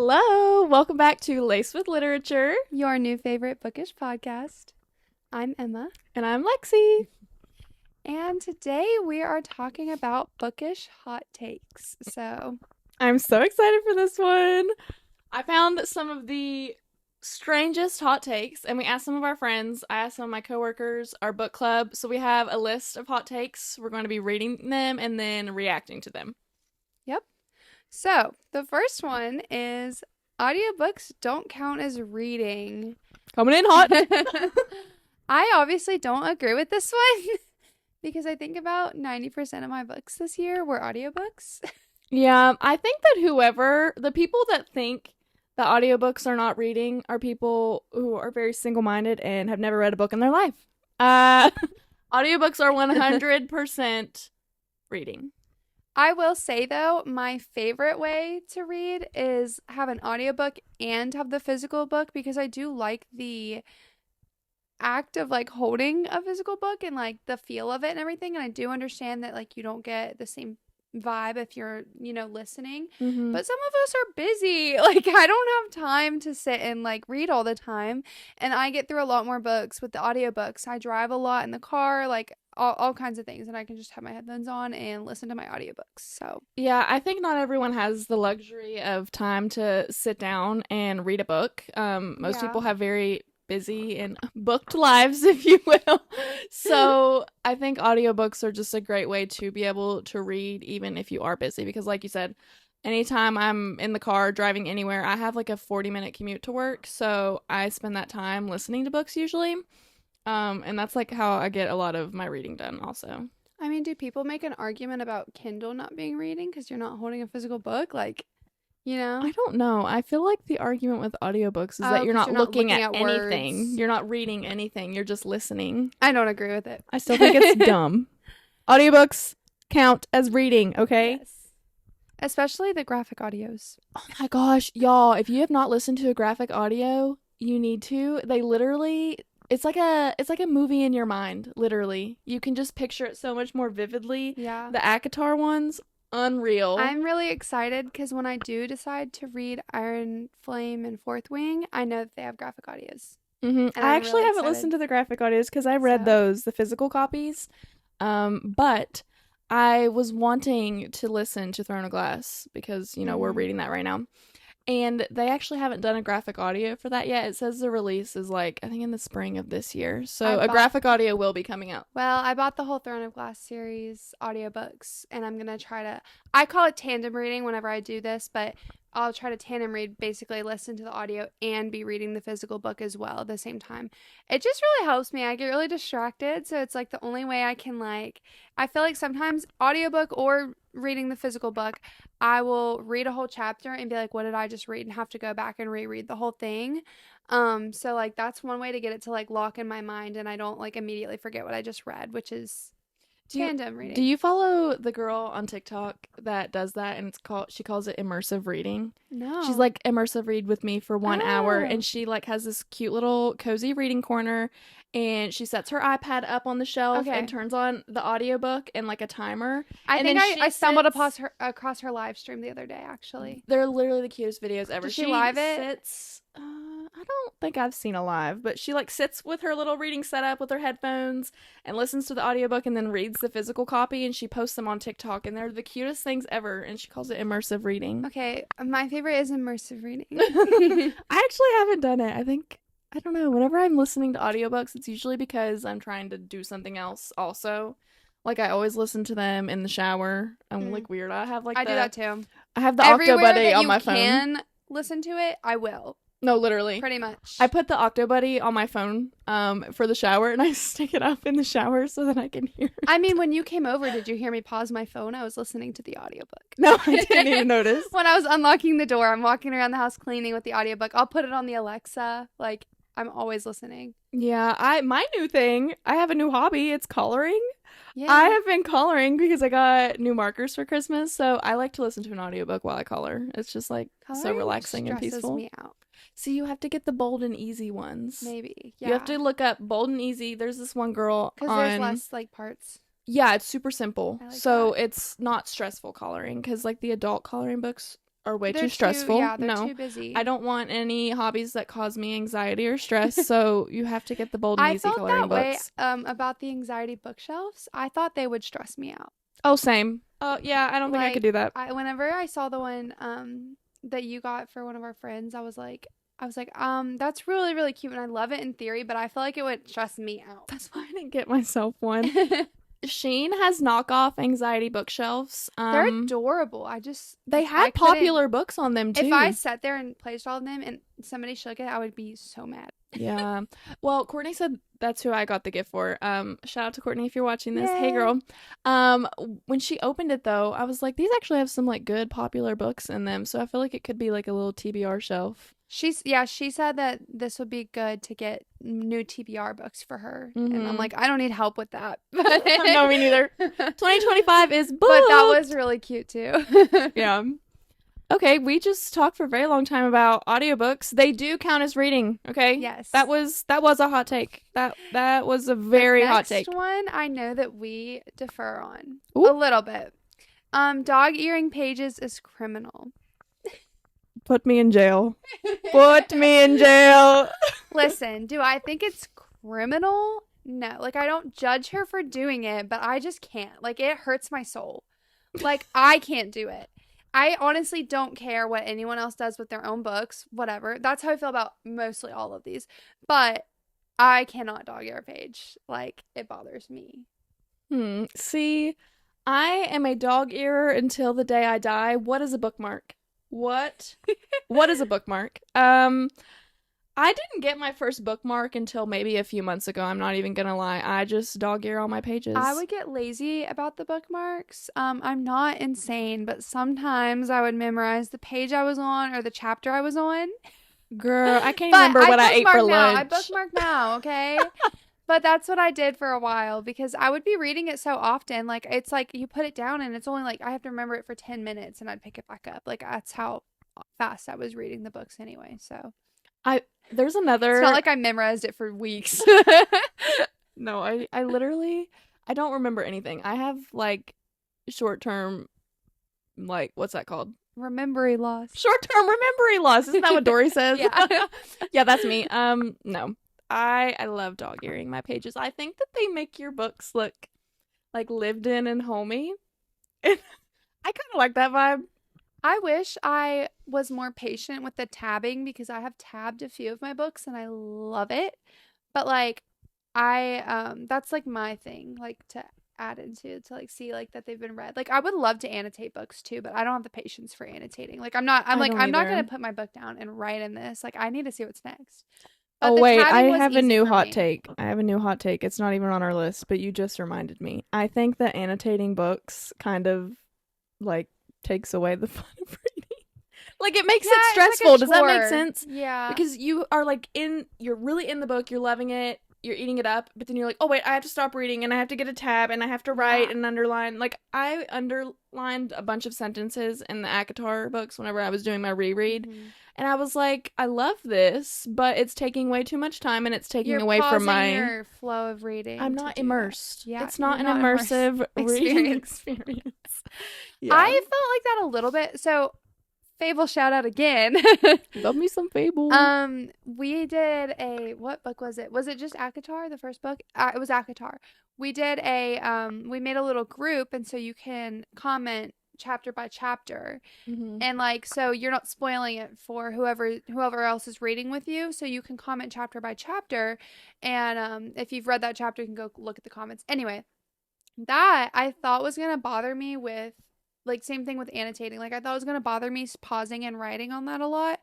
Hello, welcome back to Laced with Literature. Your new favorite bookish podcast. I'm Emma. And I'm Lexi. And today we are talking about bookish hot takes. So I'm so excited for this one. I found some of the strangest hot takes, and we asked some of our friends. I asked some of my coworkers, our book club. So we have a list of hot takes. We're going to be reading them and then reacting to them. Yep. So the first one is audiobooks don't count as reading. Coming in hot. I obviously don't agree with this one because I think about 90% of my books this year were audiobooks. Yeah, I think that the people that think that audiobooks are not reading are people who are very single-minded and have never read a book in their life. Audiobooks are 100% reading. I will say, though, my favorite way to read is have an audiobook and have the physical book because I do like the act of like holding a physical book and like the feel of it and everything. And I do understand that like you don't get the same vibe if you're, listening. Mm-hmm. But some of us are busy. Like I don't have time to sit and like read all the time. And I get through a lot more books with the audiobooks. I drive a lot in the car, like all kinds of things, and I can just have my headphones on and listen to my audiobooks. So yeah, I think not everyone has the luxury of time to sit down and read a book. Most people have very busy and booked lives, if you will. So I think audiobooks are just a great way to be able to read even if you are busy, because like you said, anytime I'm in the car driving anywhere, I have like a 40-minute commute to work, so I spend that time listening to books usually. And that's like how I get a lot of my reading done also. I mean, do people make an argument about Kindle not being reading because you're not holding a physical book? Like, I don't know. I feel like the argument with audiobooks is that you're not looking at anything. Words. You're not reading anything. You're just listening. I don't agree with it. I still think it's dumb. Audiobooks count as reading, okay? Yes. Especially the graphic audios. Oh my gosh, y'all, if you have not listened to a graphic audio, you need to. They literally... It's like a movie in your mind, literally. You can just picture it so much more vividly. Yeah. The ACOTAR ones, unreal. I'm really excited because when I do decide to read Iron Flame and Fourth Wing, I know that they have graphic audios. Mm-hmm. I actually really haven't listened to the graphic audios because I read those, the physical copies. But I was wanting to listen to Throne of Glass because, we're reading that right now. And they actually haven't done a graphic audio for that yet. It says the release is I think in the spring of this year. So a graphic audio will be coming out. Well, I bought the whole Throne of Glass series audiobooks, and I'm going to I call it tandem reading whenever I do this, but I'll try to tandem read, basically listen to the audio and be reading the physical book as well at the same time. It just really helps me. I get really distracted, so it's like the only way I can I feel like sometimes audiobook or reading the physical book, I will read a whole chapter and be like, what did I just read? And have to go back and reread the whole thing. So that's one way to get it to lock in my mind and I don't immediately forget what I just read, which is tandem reading. Do you follow the girl on TikTok that does that, and she calls it immersive reading? No. She's immersive read with me for 1 hour, and she has this cute little cozy reading corner, and she sets her iPad up on the shelf and turns on the audiobook and a timer. I stumbled across her live stream the other day, actually. They're literally the cutest videos ever. Does she live it? I don't think I've seen a live, but she sits with her little reading setup with her headphones and listens to the audiobook and then reads the physical copy, and she posts them on TikTok, and they're the cutest things ever, and she calls it immersive reading. Okay, my favorite is immersive reading. I actually haven't done it. I don't know, whenever I'm listening to audiobooks, it's usually because I'm trying to do something else also. I always listen to them in the shower. I'm weird. I have I do that too. I have the Octobuddy on my phone. Everywhere that you can listen to it, I will. No, literally. Pretty much. I put the Octobuddy on my phone for the shower, and I stick it up in the shower so that I can hear it. I mean, when you came over, did you hear me pause my phone? I was listening to the audiobook. No, I didn't even notice. When I was unlocking the door, I'm walking around the house cleaning with the audiobook. I'll put it on the Alexa. I'm always listening. Yeah, my new thing, I have a new hobby. It's coloring. Yeah. I have been coloring because I got new markers for Christmas, so I like to listen to an audiobook while I color. It's just so relaxing and peaceful. Me out. So you have to get the bold and easy ones. Maybe. Yeah. You have to look up bold and easy. There's this one girl because there's less parts. Yeah, it's super simple. So that. it's not stressful coloring because the adult coloring books are way too stressful. They're too busy. I don't want any hobbies that cause me anxiety or stress, so you have to get the bold and easy coloring books. I felt that way about the anxiety bookshelves. I thought they would stress me out. Oh, same. Yeah, I don't think I could do that. Whenever I saw the one that you got for one of our friends, I was like, that's really, really cute and I love it in theory, but I feel like it would stress me out. That's why I didn't get myself one. Shein has knockoff anxiety bookshelves. They're adorable. They had popular books on them too. If I sat there and placed all of them and somebody shook it, I would be so mad. Yeah. Well, Courtney said that's who I got the gift for. Shout out to Courtney if you're watching this. Yay. Hey girl. When she opened it though, I was like, these actually have some like good popular books in them, so I feel like it could be like a little TBR shelf. She said that this would be good to get new TBR books for her. Mm-hmm. And I'm like, I don't need help with that. No, me neither. 2025 is booked. But that was really cute too. Yeah. Okay, we just talked for a very long time about audiobooks. They do count as reading, okay? Yes. That was a hot take. That was a very hot take. Next one I know that we defer on. Ooh. A little bit. Dog earing pages is criminal. Put me in jail. Put me in jail. Listen, do I think it's criminal? No. Like, I don't judge her for doing it, but I just can't. Like, it hurts my soul. Like, I can't do it. I honestly don't care what anyone else does with their own books. Whatever. That's how I feel about mostly all of these. But I cannot dog ear a page. Like, it bothers me. See, I am a dog earer until the day I die. What is a bookmark? What is a bookmark? I didn't get my first bookmark until maybe a few months ago. I'm not even gonna lie. I just dog ear all my pages. I would get lazy about the bookmarks. I'm not insane, but sometimes I would memorize the page I was on or the chapter I was on. Girl, I can't remember what I ate for lunch. I bookmark now, okay? But that's what I did for a while because I would be reading it so often. Like, it's like you put it down and it's only like I have to remember it for 10 minutes and I'd pick it back up. Like, that's how fast I was reading the books anyway. So there's another. It's not like I memorized it for weeks. No, I literally, I don't remember anything. I have like short-term, like, what's that called? Memory loss. Short-term memory loss. Isn't that what Dory says? Yeah. Yeah, that's me. No. I love dog earing my pages. I think that they make your books look like lived in and homey. And I kind of like that vibe. I wish I was more patient with the tabbing because I have tabbed a few of my books and I love it. But like that's like my thing, like to add into to like see like that they've been read. Like I would love to annotate books too, but I don't have the patience for annotating. Like I'm not going to put my book down and write in this. Like I need to see what's next. But oh wait, I have a new hot take. It's not even on our list, but you just reminded me. I think that annotating books kind of like takes away the fun of reading. Like it makes it stressful. Like does that make sense? Yeah. Because you are like you're really in the book, you're loving it, you're eating it up, but then you're like, oh wait, I have to stop reading and I have to get a tab and I have to write and underline. Like I underlined a bunch of sentences in the ACOTAR books whenever I was doing my reread. Mm-hmm. And I was like, I love this, but it's taking way too much time and it's taking away from your flow of reading. I'm not immersed. Yeah, it's not an immersive reading experience. Yeah. I felt like that a little bit. So, Fable shout out again. Love me some Fable. We did what book was it? Was it just ACOTAR, the first book? It was ACOTAR. We did we made a little group, and so you can comment chapter by chapter, and like so you're not spoiling it for whoever else is reading with you, so you can comment chapter by chapter, and if you've read that chapter you can go look at the comments. Anyway, that I thought was gonna bother me with like same thing with annotating. Like I thought it was gonna bother me pausing and writing on that a lot,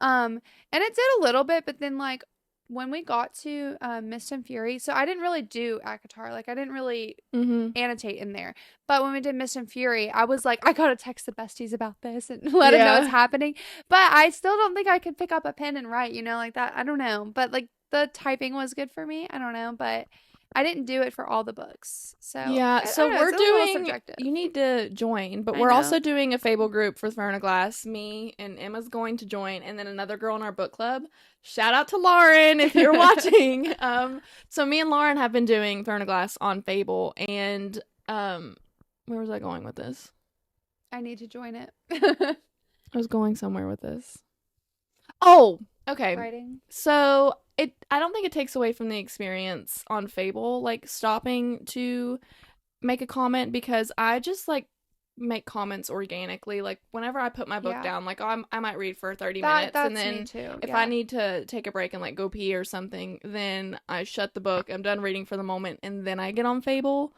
and it did a little bit, but then like when we got to Mist and Fury, so I didn't really do ACOTAR. Like, I didn't really annotate in there. But when we did Mist and Fury, I was like, I gotta text the besties about this and let them know what's happening. But I still don't think I could pick up a pen and write, like that. I don't know. But, like, the typing was good for me. I don't know. But I didn't do it for all the books. So yeah, so we're doing, you need to join, but we're also doing a Fable group for Throne of Glass. Me and Emma's going to join, and then another girl in our book club. Shout out to Lauren if you're watching. So me and Lauren have been doing Throne of Glass on Fable, and where was I going with this? I need to join it. I was going somewhere with this. Oh, okay. Writing. So I don't think it takes away from the experience on Fable, like stopping to make a comment, because I just like make comments organically. Like whenever I put my book down, like I might read for 30 minutes, and then me too. if I need to take a break and like go pee or something, then I shut the book, I'm done reading for the moment, and then I get on Fable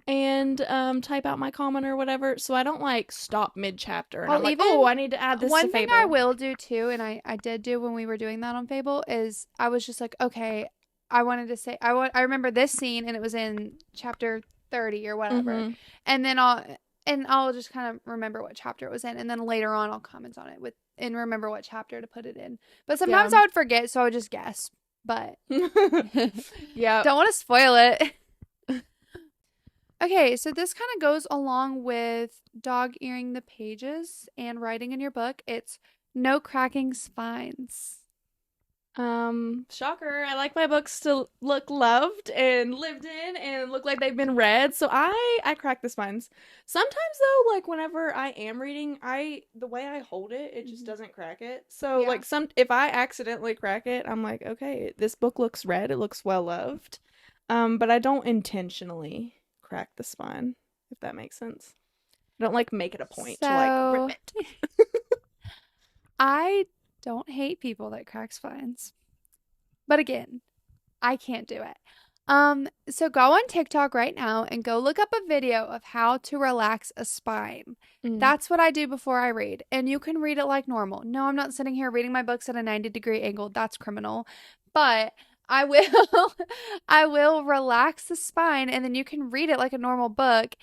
and type out my comment or whatever. So I don't like stop mid-chapter and I'm like, oh, I need to add this to Fable. One thing I will do too, and I did do when we were doing that on Fable, is I was just like, okay, I wanted to say I remember this scene, and it was in chapter 30 or whatever, and then I'll just kind of remember what chapter it was in, and then later on I'll comment on it and remember what chapter to put it in. But sometimes I would forget, so I would just guess. But yeah, don't want to spoil it. Okay, so this kind of goes along with dog-earing the pages and writing in your book. It's no cracking spines. Shocker. I like my books to look loved and lived in and look like they've been read. So I crack the spines. Sometimes though, like whenever I am reading, the way I hold it, it just doesn't crack it. So like if I accidentally crack it, I'm like, okay, this book looks read. It looks well loved. But I don't intentionally crack the spine, if that makes sense. I don't like make it a point to like rip it. I don't hate people that crack spines. But again, I can't do it. So go on TikTok right now and go look up a video of how to relax a spine. That's what I do before I read. And you can read it like normal. No, I'm not sitting here reading my books at a 90-degree angle. That's criminal. But I will relax the spine, and then you can read it like a normal book,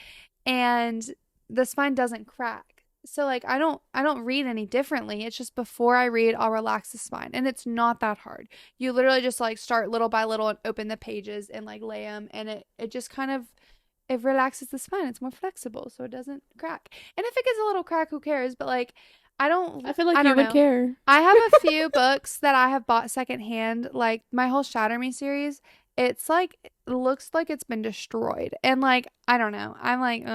and the spine doesn't crack. So like I don't read any differently. It's just before I read, I'll relax the spine, and it's not that hard. You literally just like start little by little and open the pages and like lay them, and it just kind of it relaxes the spine. It's more flexible, so it doesn't crack. And if it gets a little crack, who cares? But like I feel like you would care. I have a few books that I have bought secondhand, like my whole Shatter Me series. It's like it looks like it's been destroyed, and like I don't know. I'm like,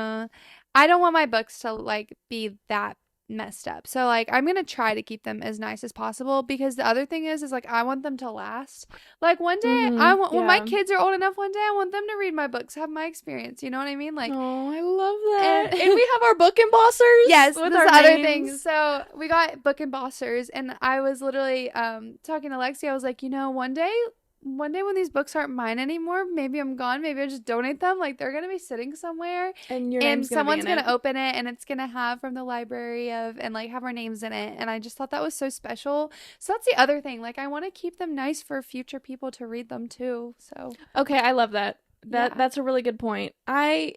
I don't want my books to like be that messed up. So like I'm going to try to keep them as nice as possible, because the other thing is like I want them to last. Like one day when my kids are old enough, one day I want them to read my books, have my experience, you know what I mean? Like, oh, I love that. And we have our book embossers. Yes, with our other things. So we got book embossers, and I was literally talking to Lexi. I was like, one day when these books aren't mine anymore, maybe I'm gone, maybe I just donate them. Like they're gonna be sitting somewhere, and someone's gonna open it, and it's gonna have from the library and like have our names in it. And I just thought that was so special. So that's the other thing. Like I want to keep them nice for future people to read them too. So okay, I love that. That's a really good point. I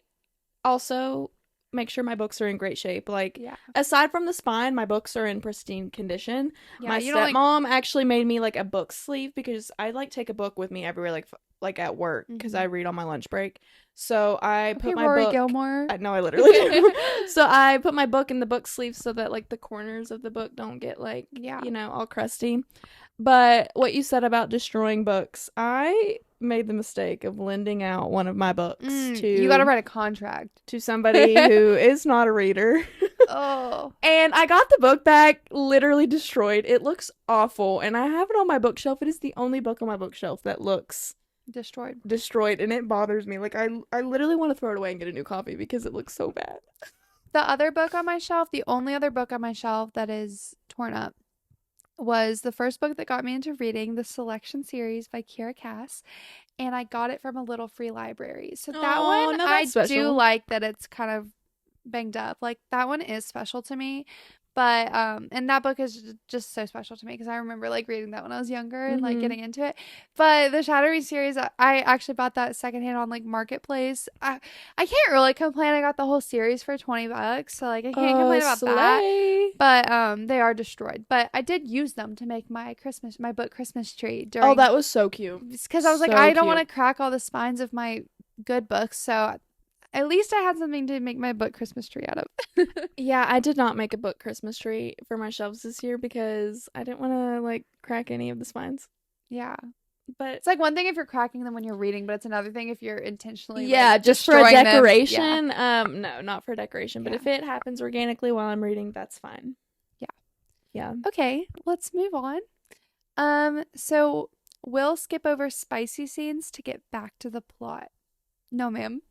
also make sure my books are in great shape. Like aside from the spine, my books are in pristine condition. My stepmom actually made me like a book sleeve, because I like take a book with me everywhere, like at work, because I read on my lunch break. So I put my Rory book. Gilmore. No, I literally do. So I put my book in the book sleeve so that like the corners of the book don't get like all crusty. But what you said about destroying books, I made the mistake of lending out one of my books to you gotta write a contract to somebody who is not a reader. Oh. And I got the book back literally destroyed. It looks awful, and I have it on my bookshelf. It is the only book on my bookshelf that looks destroyed, and it bothers me. Like I literally want to throw it away and get a new copy because it looks so bad. The other book on my shelf, the only other book on my shelf that is torn up, was the first book that got me into reading, the Selection series by Kiera Cass, and I got it from a little free library. So that one, I do like that it's kind of banged up. Like that one is special to me. But and that book is just so special to me because I remember like reading that when I was younger and like getting into it. But the Shatter Me series, I actually bought that secondhand on like Marketplace. I can't really complain. I got the whole series for $20, so like I can't complain about that. But they are destroyed. But I did use them to make my book Christmas tree during. Oh, that was so cute. Because I was like, I don't want to crack all the spines of my good books, so. At least I had something to make my book Christmas tree out of. Yeah, I did not make a book Christmas tree for my shelves this year because I didn't want to, like, crack any of the spines. Yeah. But it's like one thing if you're cracking them when you're reading, but it's another thing if you're intentionally just for a decoration. No, not for decoration. But if it happens organically while I'm reading, that's fine. Yeah. Yeah. Okay, let's move on. So we'll skip over spicy scenes to get back to the plot. No, ma'am.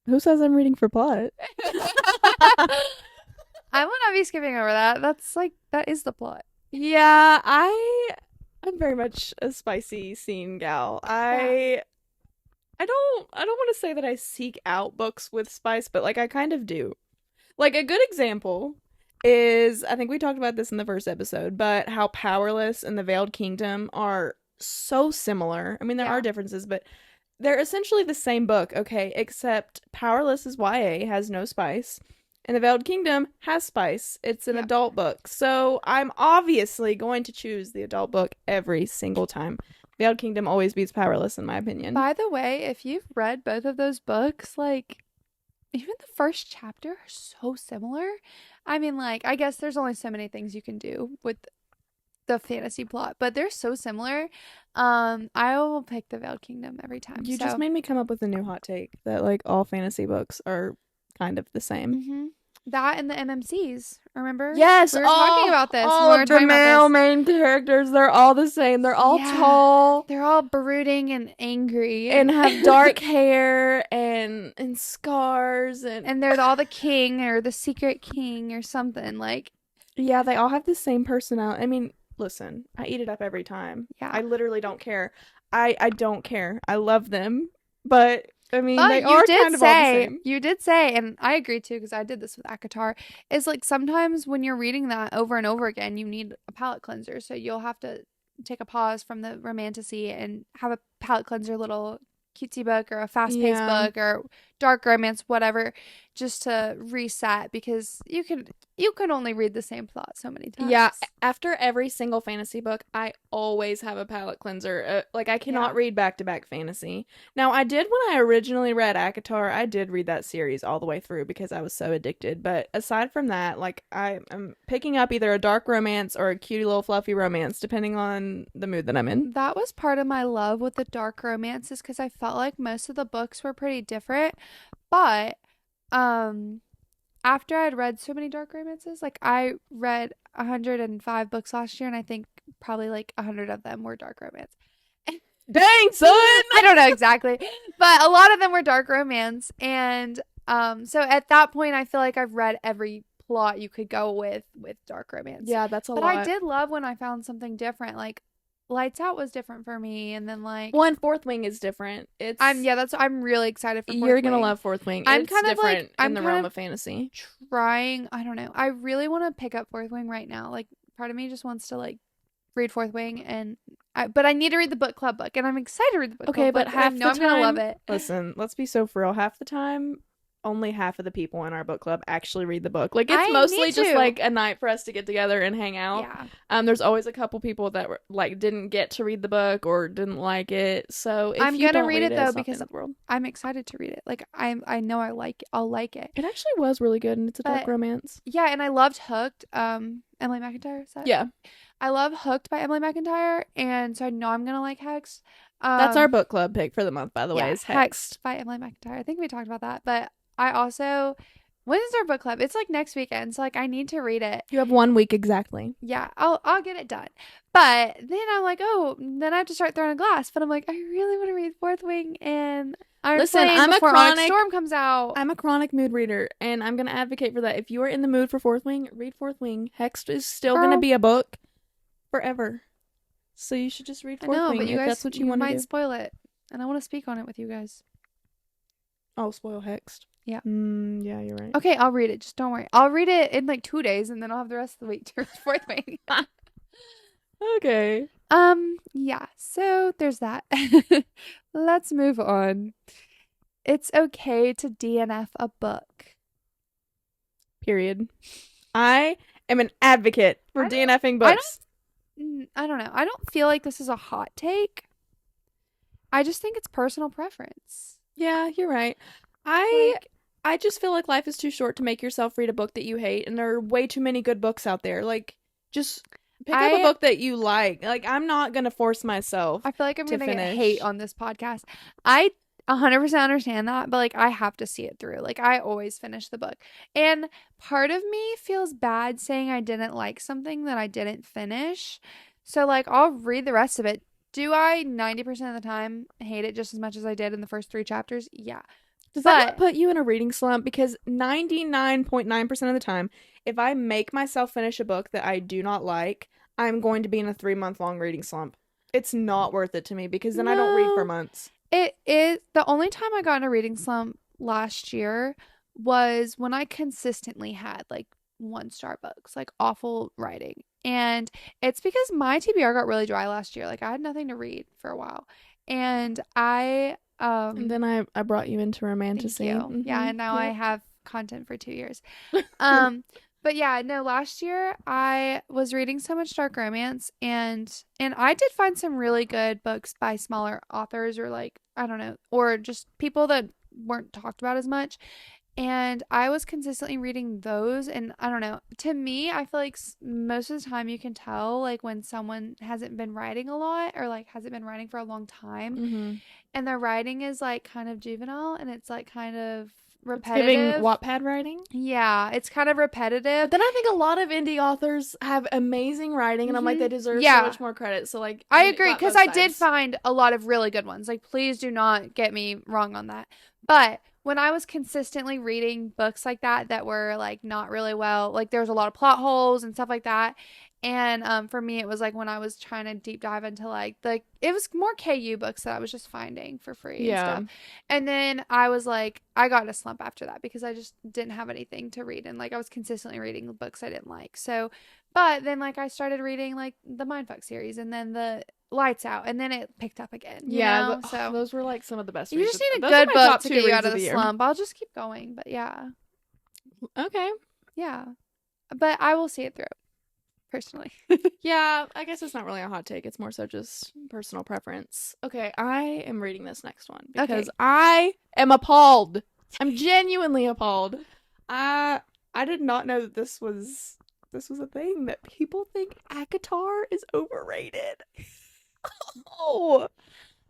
Who says I'm reading for plot? I will not be skipping over that. That is the plot. Yeah, I'm very much a spicy scene gal. I don't want to say that I seek out books with spice, but like I kind of do. Like a good example is, I think we talked about this in the first episode, but how Powerless and the Veiled Kingdom are so similar. I mean, there are differences, but they're essentially the same book, okay, except Powerless is YA, has no spice, and the Veiled Kingdom has spice. It's an adult book. So I'm obviously going to choose the adult book every single time. Veiled Kingdom always beats Powerless, in my opinion. By the way, if you've read both of those books, like, even the first chapter are so similar. I mean, like, I guess there's only so many things you can do with the fantasy plot, but they're so similar. I will pick the Veiled Kingdom every time. You just made me come up with a new hot take that, like, all fantasy books are kind of the same. Mm-hmm. That and the MMCs, remember? Yes, we were talking about this. All of the male main characters, they're all the same. They're all tall. They're all brooding and angry. And have dark hair and scars. And they're all the king or the secret king or something. Like, yeah, they all have the same personality. I mean, listen, I eat it up every time. Yeah. I literally don't care. I don't care. I love them. But I mean, but they are kind of all the same. You did say, and I agree too, because I did this with ACOTAR, is like sometimes when you're reading that over and over again, you need a palate cleanser. So you'll have to take a pause from the romantasy and have a palate cleanser little cutesy book or a fast-paced book or dark romance, whatever, just to reset, because you can only read the same plot so many times. Yeah, after every single fantasy book, I always have a palate cleanser. Like, I cannot read back-to-back fantasy. Now, I did when I originally read ACOTAR, I did read that series all the way through because I was so addicted. But aside from that, like, I'm picking up either a dark romance or a cutie little fluffy romance, depending on the mood that I'm in. That was part of my love with the dark romances, because I felt like most of the books were pretty different. But after I'd read so many dark romances, like I read 105 books last year, and I think probably like 100 of them were dark romance. Dang, son! I don't know exactly, but a lot of them were dark romance. And so at that point, I feel like I've read every plot you could go with dark romance. Yeah, that's a lot. But I did love when I found something different. Like, Lights Out was different for me, and then like Fourth Wing is different. I'm really excited for Fourth You're gonna Wing. love Fourth Wing. I'm it's kind of different like in the realm of fantasy. Trying, I don't know. I really want to pick up Fourth Wing right now. Like, part of me just wants to like read Fourth Wing, but I need to read the book club book, and I'm excited to read the book club book. But half the time, I'm gonna love it. Listen, let's be so for real. Half the time, only half of the people in our book club actually read the book. Like, it's mostly just like a night for us to get together and hang out. Yeah. There's always a couple people that were like didn't get to read the book or didn't like it. So if I'm you gonna don't read it though, because world. I'm excited to read it. Like, I know I'll like it. It actually was really good, and it's a dark romance. Yeah, and I loved Hooked. Emily McIntyre. Is that? Yeah. I love Hooked by Emily McIntyre, and so I know I'm gonna like Hexed. That's our book club pick for the month, by the way. Is Hexed by Emily McIntyre. I think we talked about that, but I also, when is our book club? It's like next weekend, so like I need to read it. You have 1 week exactly. Yeah, I'll get it done. But then I'm like, then I have to start throwing a glass. But I'm like, I really want to read Fourth Wing, and I'm before Onyx Storm comes out. I'm a chronic mood reader, and I'm gonna advocate for that. If you are in the mood for Fourth Wing, read Fourth Wing. Hexed is still gonna be a book forever, so you should just read Fourth Wing if that's what you want to do. Might spoil it, and I want to speak on it with you guys. I'll spoil Hexed. Yeah. Yeah, you're right. Okay, I'll read it. Just don't worry. I'll read it in like 2 days, and then I'll have the rest of the week to read Fourth Wing. Okay. Yeah. So there's that. Let's move on. It's okay to DNF a book. Period. I am an advocate for DNFing books. I don't know. I don't feel like this is a hot take. I just think it's personal preference. Yeah, you're right. I just feel like life is too short to make yourself read a book that you hate, and there are way too many good books out there. Like, just pick up a book that you like. Like, I'm not gonna force myself. I feel like I'm gonna get hate on this podcast. I 100% understand that, but like I have to see it through. Like I always finish the book. And part of me feels bad saying I didn't like something that I didn't finish. So like I'll read the rest of it. Do I 90% of the time hate it just as much as I did in the first 3 chapters? Yeah. Does that not put you in a reading slump? Because 99.9% of the time, if I make myself finish a book that I do not like, I'm going to be in a 3-month-long reading slump. It's not worth it to me because then I don't read for months. It is the only time I got in a reading slump last year was when I consistently had like 1-star books, like awful writing. And it's because my TBR got really dry last year. Like I had nothing to read for a while. And and then I brought you into romantasy. Mm-hmm. Yeah, and now I have content for 2 years. But yeah, no, last year I was reading so much dark romance and I did find some really good books by smaller authors or like, I don't know, or just people that weren't talked about as much. And I was consistently reading those. And I don't know, to me, I feel like most of the time you can tell like when someone hasn't been writing a lot or like hasn't been writing for a long time and their writing is like kind of juvenile and it's like kind of repetitive. It's giving Wattpad writing? Yeah, it's kind of repetitive. But then I think a lot of indie authors have amazing writing and I'm like, they deserve so much more credit. So like, I agree because I did find a lot of really good ones. Like, please do not get me wrong on that. But when I was consistently reading books like that were like not really well, like there was a lot of plot holes and stuff like that. And for me, it was like when I was trying to deep dive into like it was more KU books that I was just finding for free and stuff. And then I was like, I got in a slump after that because I just didn't have anything to read. And like I was consistently reading the books I didn't like. So, but then like I started reading like the Mindfuck series and then the Lights Out, and then it picked up again. You know? So those were like some of the best. You just need a good book to get you out of the slump. I'll just keep going, but yeah. Okay. Yeah, but I will see it through. Personally. Yeah, I guess it's not really a hot take. It's more so just personal preference. Okay, I am reading this next one because I am appalled. I'm genuinely appalled. I did not know that this was a thing, that people think ACOTAR is overrated. Oh.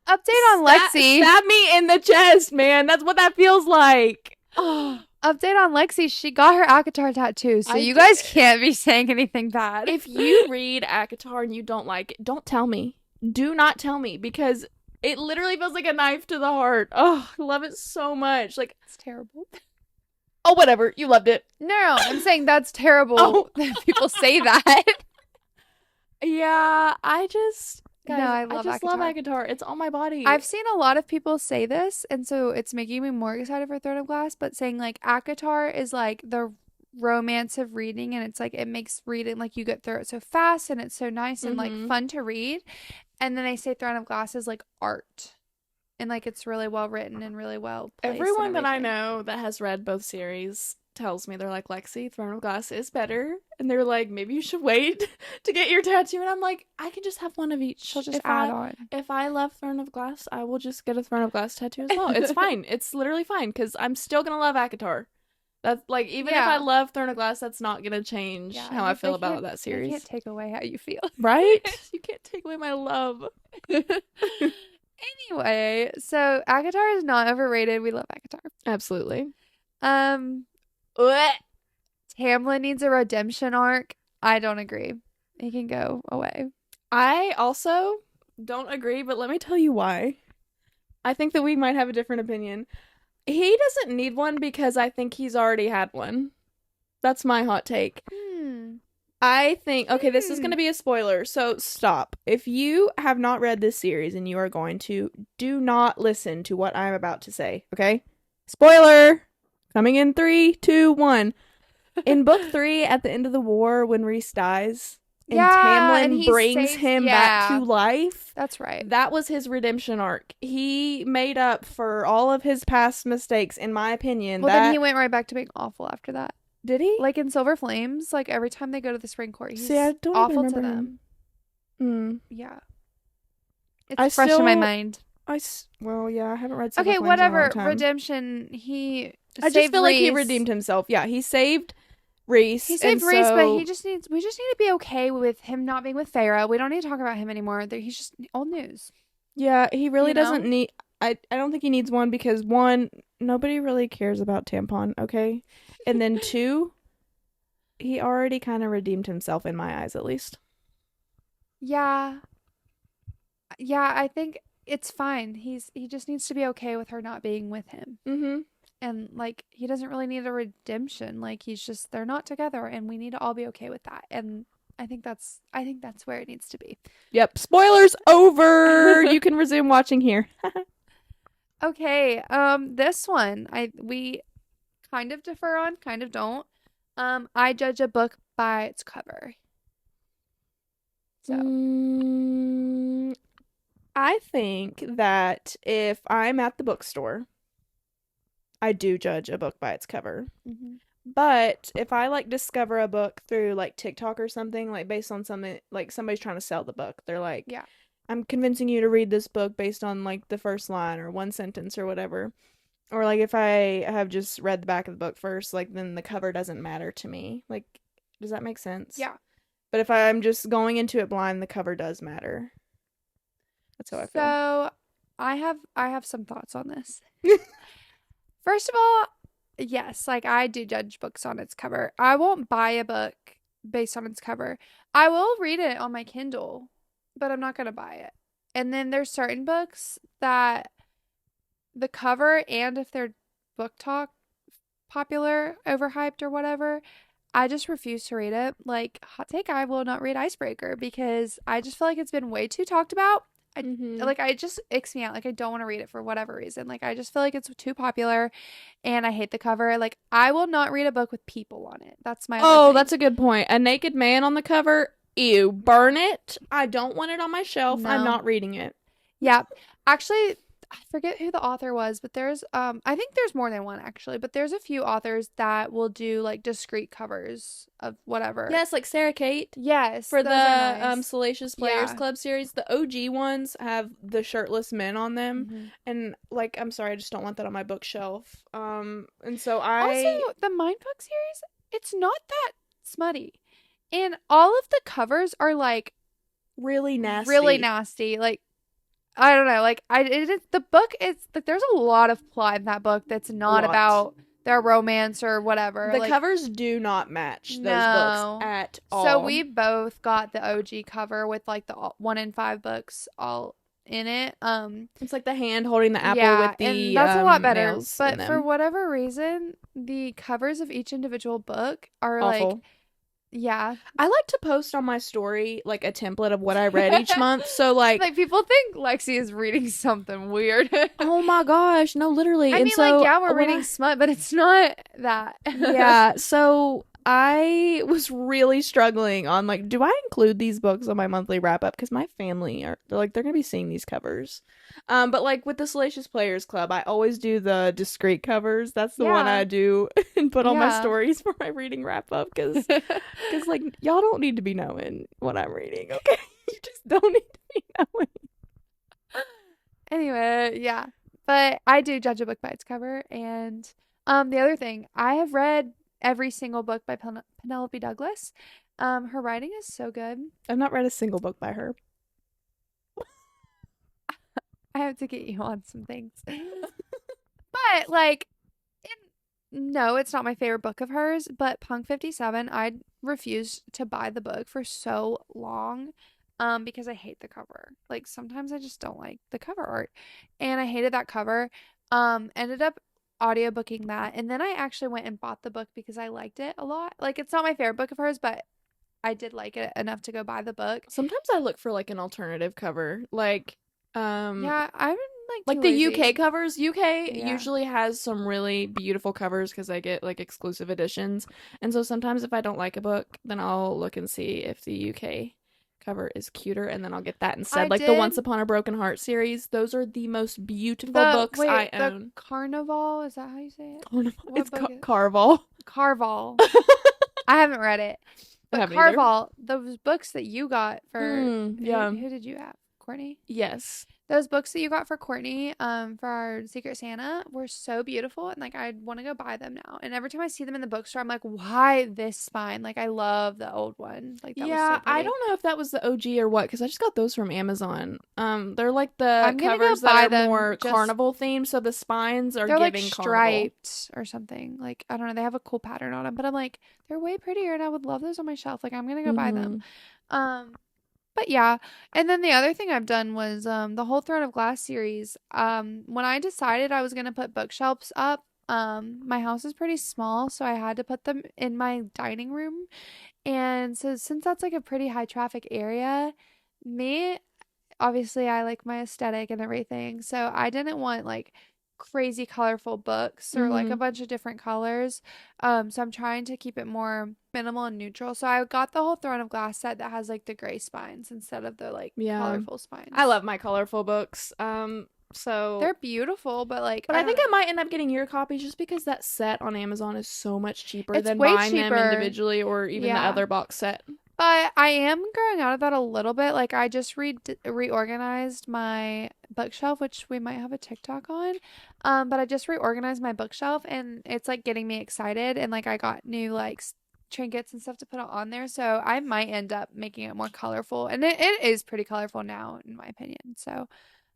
Update on Lexi. Stab me in the chest, man. That's what that feels like. Oh. Update on Lexi. She got her ACOTAR tattoo, so you guys can't be saying anything bad. If you read ACOTAR and you don't like it, don't tell me. Do not tell me because it literally feels like a knife to the heart. Oh, I love it so much. Like, it's terrible. Oh, whatever. You loved it. No, I'm saying that's terrible that people say that. Yeah, I just... Guys, I love ACOTAR. It's on my body. I've seen a lot of people say this, and so it's making me more excited for Throne of Glass, but saying, like, ACOTAR is, like, the romance of reading, and it's, like, it makes reading, like, you get through it so fast, and it's so nice and, like, fun to read. And then they say Throne of Glass is, like, art. And, like, it's really well written and really well placed. Everyone that I know that has read both series tells me, they're like, Lexi, Throne of Glass is better. And they're like, maybe you should wait to get your tattoo. And I'm like, I can just have one of each. She'll just add on. If I love Throne of Glass, I will just get a Throne of Glass tattoo as well. It's fine. It's literally fine because I'm still going to love ACOTAR. That's like, even if I love Throne of Glass, that's not going to change how I feel about that series. You can't take away how you feel. Right? You can't take away my love. Anyway, so ACOTAR is not overrated. We love ACOTAR. Absolutely. Tamlin needs a redemption arc. I don't agree. He can go away. I also don't agree, but let me tell you why. I think that we might have a different opinion. He doesn't need one because I think he's already had one. That's my hot take. I think, okay, this is going to be a spoiler, so stop. If you have not read this series and you are going to, do not listen to what I'm about to say, okay? Spoiler! Coming in 3, 2, 1. In book 3, at the end of the war, when Rhys dies, and Tamlin brings him back to life. That's right. That was his redemption arc. He made up for all of his past mistakes, in my opinion. Well, then he went right back to being awful after that. Did he? Like in Silver Flames, like every time they go to the Spring Court, he's awful to them. Yeah. It's fresh in my mind. Well, yeah, I haven't read Silver Flames whatever. In a long time. Redemption, I just feel like he redeemed himself. Yeah, he saved Rhys. He saved Rhys, but we just need to be okay with him not being with Feyre. We don't need to talk about him anymore. He's just old news. Yeah, he really doesn't need... I don't think he needs one because, one, nobody really cares about tampon, okay? And then 2, he already kind of redeemed himself in my eyes, at least. Yeah. Yeah, I think it's fine. He just needs to be okay with her not being with him. Mm-hmm. And, like, he doesn't really need a redemption. Like, they're not together, and we need to all be okay with that. And I think that's where it needs to be. Yep. Spoilers over. You can resume watching here. Okay. This one we kind of differ on, kind of don't. I judge a book by its cover. So I think that if I'm at the bookstore, I do judge a book by its cover. Mm-hmm. But if I like discover a book through like TikTok or something, like based on something, like somebody's trying to sell the book, they're like, yeah, I'm convincing you to read this book based on like the first line or one sentence or whatever. Or like if I have just read the back of the book first, like then the cover doesn't matter to me. Like, does that make sense? Yeah. But if I'm just going into it blind, the cover does matter. That's how I feel. So I have some thoughts on this. First of all, yes, like I do judge books on its cover. I won't buy a book based on its cover. I will read it on my Kindle, but I'm not going to buy it. And then there's certain books that the cover, and if they're BookTok popular, overhyped or whatever, I just refuse to read it. Like, hot take, I will not read Icebreaker because I just feel like it's been way too talked about. Like, it just icks me out. Like, I don't want to read it for whatever reason. Like, I just feel like it's too popular and I hate the cover. Like, I will not read a book with people on it. That's my other thing. That's a good point. A naked man on the cover, ew, burn it. I don't want it on my shelf. No. I'm not reading it. Yeah. Actually, I forget who the author was, but there's I think there's more than one actually, but there's a few authors that will do like discrete covers of whatever. Yes, like Sarah Kate. Yes, for the nice. Salacious Players Club series, the OG ones have the shirtless men on them, and like I'm sorry, I just don't want that on my bookshelf. And so also the Mindfuck series, it's not that smutty, and all of the covers are like really nasty, like. I don't know, like, the book is, like, there's a lot of plot in that book that's not about their romance or whatever. The covers do not match those books at all. So we both got the OG cover with, like, the 1 in 5 books all in it. It's like the hand holding the apple with the and that's a lot better. But for whatever reason, the covers of each individual book are awful. Like, yeah. I like to post on my story, like, a template of what I read each month. So, like people think Lexi is reading something weird. Oh, my gosh. No, literally. I mean, so, like, yeah, we're reading smut, but it's not that. Yeah. So, I was really struggling on, like, do I include these books on my monthly wrap-up? Because my family, they're going to be seeing these covers. But, like, with the Salacious Players Club, I always do the discrete covers. That's the one I do and put on my stories for my reading wrap-up. Because, like, y'all don't need to be knowing what I'm reading, okay? You just don't need to be knowing. Anyway, yeah. But I do judge a book by its cover. And the other thing, I have read every single book by Penelope Douglas. Her writing is so good. I've not read a single book by her. I have to get you on some things. But, like, no, it's not my favorite book of hers, but Punk 57, I refused to buy the book for so long because I hate the cover. Like, sometimes I just don't like the cover art. And I hated that cover. Ended up audiobooking that, and then I actually went and bought the book because I liked it a lot. Like, it's not my favorite book of hers, but I did like it enough to go buy the book. Sometimes I look for like an alternative cover, like yeah, I've been like the lazy. UK covers. UK usually has some really beautiful covers because I get like exclusive editions, and so sometimes if I don't like a book, then I'll look and see if the UK cover is cuter, and then I'll get that instead. The Once Upon a Broken Heart series, those are the most beautiful books I own. The Carnival, is that how you say it? Carnival. It's Carval. Carval. I haven't read it. But Carval, those books that you got for who did you have? Courtney? Yes. Those books that you got for Courtney, for our Secret Santa were so beautiful, and like I want to go buy them now. And every time I see them in the bookstore, I'm like, why this spine? Like I love the old one. Like that was so Yeah, I pretty. don't know if that was the OG or what, because I just got those from Amazon. They're like the I'm gonna go covers that buy are them. more Just carnival themed, so the spines are they're like giving carnival. striped or something. Like I don't know. They have a cool pattern on them, but I'm like, they're way prettier, and I would love those on my shelf. Like I'm gonna go buy them. Mm-hmm. Um, But yeah, and then the other thing I've done was the whole Throne of Glass series. When I decided I was gonna put bookshelves up, my house is pretty small, so I had to put them in my dining room. And so since that's like a pretty high traffic area, me obviously I like my aesthetic and everything. So I didn't want like crazy colorful books or like Mm-hmm. a bunch of different colors. So I'm trying to keep it more minimal and neutral. So I got the whole Throne of Glass set that has like the gray spines instead of the like Yeah. colorful spines. I love my colorful books. So They're beautiful, but like but I think don't I might end up getting your copy just because that set on Amazon is so much cheaper It's than way buying them cheaper. individually or even the Yeah. other box set. But I am growing out of that a little bit. Like I just reorganized my bookshelf, which we might have a TikTok on. But I just reorganized my bookshelf, and it's like getting me excited. And like I got new like trinkets and stuff to put on there, so I might end up making it more colorful. And it is pretty colorful now, in my opinion. So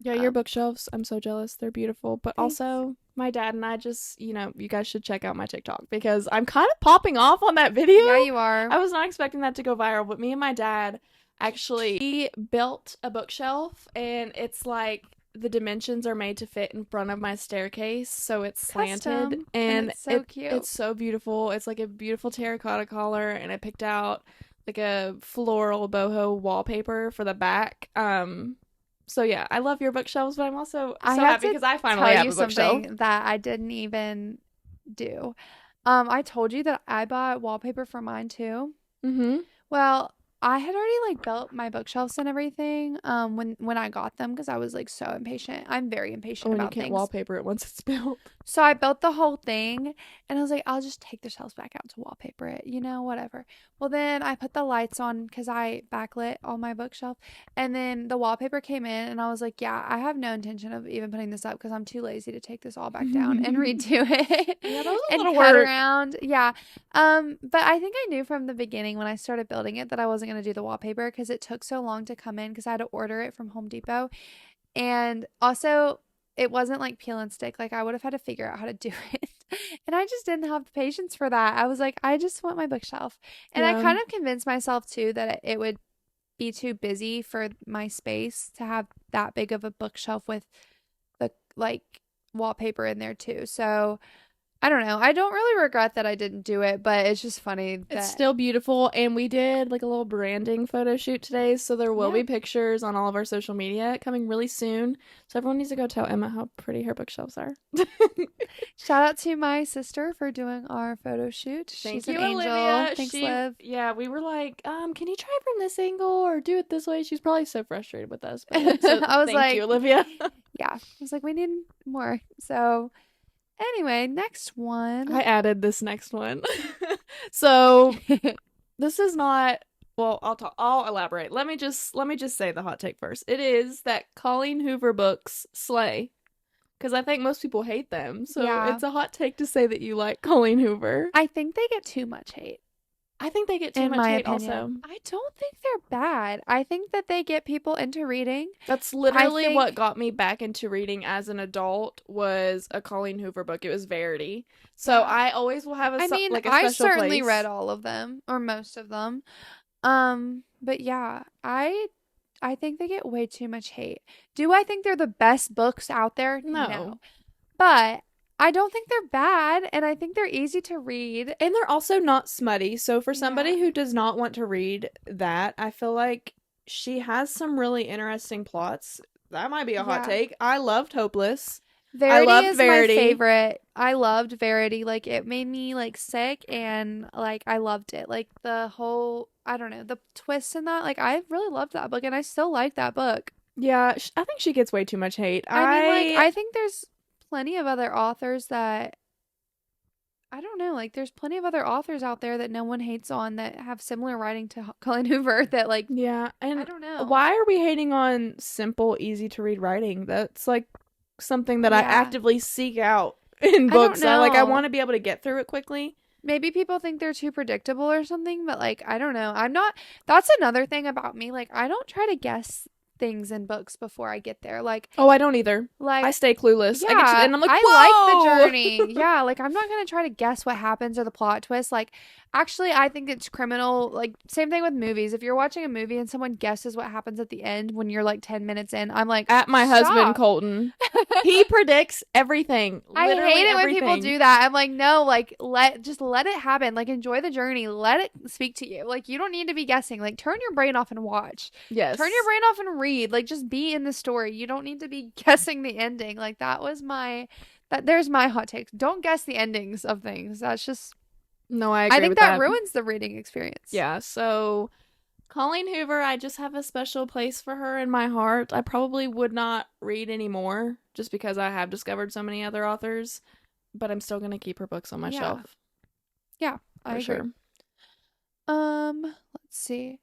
Yeah, your bookshelves, I'm so jealous. They're beautiful. But thanks. also, my dad and I just, you guys should check out my TikTok because I'm kind of popping off on that video. Yeah, you are. I was not expecting that to go viral, but me and my dad actually built a bookshelf, and it's like the dimensions are made to fit in front of my staircase, so it's slanted. Custom, and it's so cute. It's so beautiful. It's like a beautiful terracotta color, and I picked out like a floral boho wallpaper for the back. So yeah, I love your bookshelves, but I'm also so happy because I finally have a bookshelf. Something that I didn't even do. I told you that I bought wallpaper for mine too. Mm-hmm. Well, I had already like built my bookshelves and everything when I got them because I was like so impatient. I'm very impatient When you about can't things. wallpaper it once it's built. So I built the whole thing, and I was like, I'll just take the shelves back out to wallpaper it, whatever. Well, then I put the lights on because I backlit all my bookshelf, and then the wallpaper came in, and I was like, yeah, I have no intention of even putting this up because I'm too lazy to take this all back down and redo it. Yeah, that was a and little cut work. around. Yeah. But I think I knew from the beginning when I started building it that I wasn't going to do the wallpaper because it took so long to come in because I had to order it from Home Depot. And also, it wasn't like peel and stick. Like I would have had to figure out how to do it. And I just didn't have the patience for that. I was like, I just want my bookshelf. And I kind of convinced myself too that it would be too busy for my space to have that big of a bookshelf with the like wallpaper in there too. So I don't know. I don't really regret that I didn't do it, but it's just funny that It's still beautiful, and we did like a little branding photo shoot today, so there will be pictures on all of our social media coming really soon. So everyone needs to go tell Emma how pretty her bookshelves are. Shout out to my sister for doing our photo shoot. She's an Olivia. angel. Thanks, Liv. Yeah, we were like, can you try from this angle or do it this way? She's probably so frustrated with us. But so I was thank you, Olivia. Yeah. I was like, we need more. So anyway, next one. I added this next one. So this is not, well, I'll elaborate. Let me just say the hot take first. It is that Colleen Hoover books slay. Because I think most people hate them. So it's a hot take to say that you like Colleen Hoover. I think they get too much hate. I think they get too much hate also. I don't think they're bad. I think that they get people into reading. That's literally what got me back into reading as an adult was a Colleen Hoover book. It was Verity. So I always will have a special I certainly place. read all of them or most of them. But yeah, I think they get way too much hate. Do I think they're the best books out there? No. But I don't think they're bad, and I think they're easy to read. And they're also not smutty. So for somebody who does not want to read that, I feel like she has some really interesting plots. That might be a hot take. I loved Hopeless. Verity is my favorite. I loved Verity. Like, it made me, like, sick, and, like, I loved it. Like, the whole, I don't know, the twists in that. Like, I really loved that book, and I still like that book. Yeah, I think she gets way too much hate. I mean, like, I think there's plenty of other authors that I don't know. Like, there's plenty of other authors out there that no one hates on that have similar writing to Colleen Hoover that, like, Yeah, and I don't know. why are we hating on simple, easy to read writing? That's like something that I Yeah. actively seek out in I don't books. I know. want to be able to get through it quickly. Maybe people think they're too predictable or something, but like, I don't know. I'm not, that's another thing about me. Like, I don't try to guess things in books before I get there. Oh, I don't either. I stay clueless. Yeah, I get to the end, I'm like, I whoa! like the journey. Yeah, like I'm not gonna try to guess what happens or the plot twist. Like, actually, I think it's criminal. Like, same thing with movies. If you're watching a movie and someone guesses what happens at the end when you're like 10 minutes in, I'm like, At my husband, Colton. He predicts everything. I hate it everything. when people do that. I'm like, no, like just let it happen. Like, enjoy the journey. Let it speak to you. Like, you don't need to be guessing. Like, turn your brain off and watch. Yes. Turn your brain off and read. Like, just be in the story. You don't need to be guessing the ending. Like, there's my hot take. Don't guess the endings of things. That's just No, I agree I think with that ruins the reading experience. Yeah, so Colleen Hoover, I just have a special place for her in my heart. I probably would not read anymore just because I have discovered so many other authors, but I'm still going to keep her books on my shelf. Yeah, I agree. Sure. Let's see.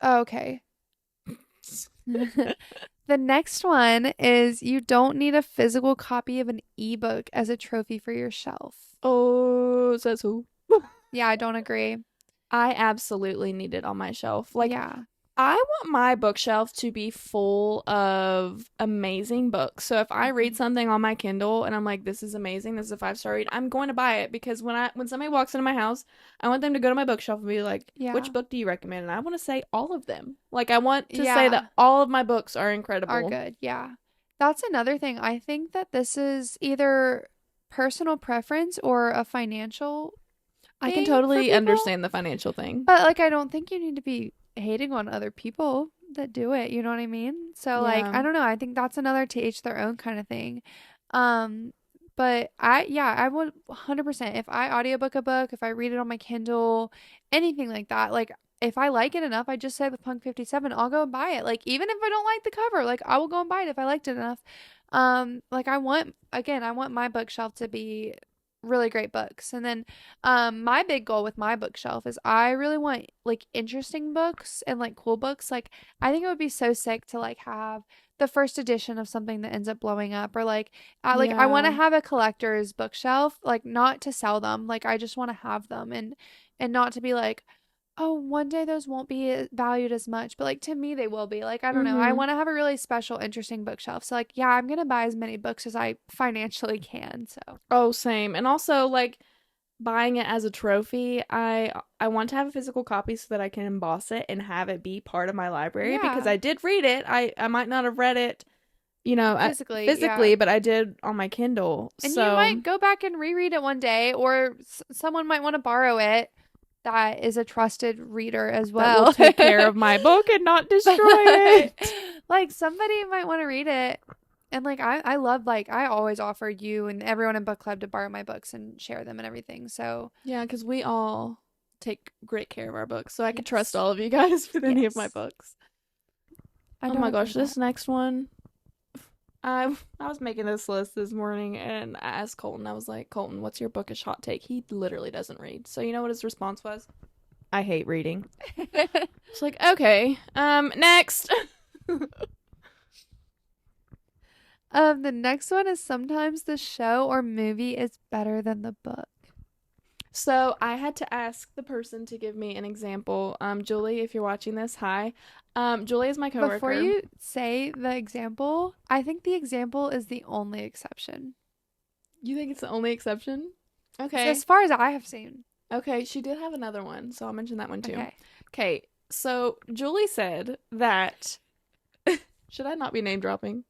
Okay. The next one is you don't need a physical copy of an ebook as a trophy for your shelf. Oh, says who? Yeah, I don't agree. I absolutely need it on my shelf. Like, yeah. I want my bookshelf to be full of amazing books. So if I read something on my Kindle and I'm like, this is amazing, this is a 5-star read, I'm going to buy it because when somebody walks into my house, I want them to go to my bookshelf and be like, which book do you recommend? And I want to say all of them. Like, I want to say that all of my books are incredible. Are good, yeah. That's another thing. I think that this is either personal preference or a financial I can totally understand the financial thing. But, like, I don't think you need to be hating on other people that do it. You know what I mean? So, like, I don't know. I think that's another to each their own kind of thing. But I would 100%. If I audiobook a book, if I read it on my Kindle, anything like that, like, if I like it enough, I just say the Punk 57, I'll go and buy it. Like, even if I don't like the cover, like, I will go and buy it if I liked it enough. Like, I want my bookshelf to be really great books. And then my big goal with my bookshelf is I really want like interesting books and like cool books. Like, I think it would be so sick to like have the first edition of something that ends up blowing up, or like I want to have a collector's bookshelf, like not to sell them, like I just want to have them and not to be like, oh, one day those won't be valued as much, but like to me they will be. Like, I don't know. I want to have a really special, interesting bookshelf. So like, yeah, I'm gonna buy as many books as I financially can. So same. And also like buying it as a trophy, I want to have a physical copy so that I can emboss it and have it be part of my library because I did read it. I might not have read it, you know, physically, but I did on my Kindle. And you might go back and reread it one day, or someone might want to borrow it. That is a trusted reader as well. That will take care of my book and not destroy it. Like, somebody might want to read it. And like, I love, like, I always offer you and everyone in book club to borrow my books and share them and everything. So yeah, because we all take great care of our books. So I could trust all of you guys with any of my books. Oh my gosh, this next one. I was making this list this morning and I asked Colton, I was like, Colton, what's your bookish hot take? He literally doesn't read. So you know what his response was? I hate reading. It's like, okay, next. The next one is sometimes the show or movie is better than the book. So I had to ask the person to give me an example. Julie, if you're watching this, hi. Julie is my coworker. Before you say the example, I think the example is the only exception. You think it's the only exception? Okay. So as far as I have seen. Okay, she did have another one, so I'll mention that one too. Okay, so Julie said that... Should I not be name dropping?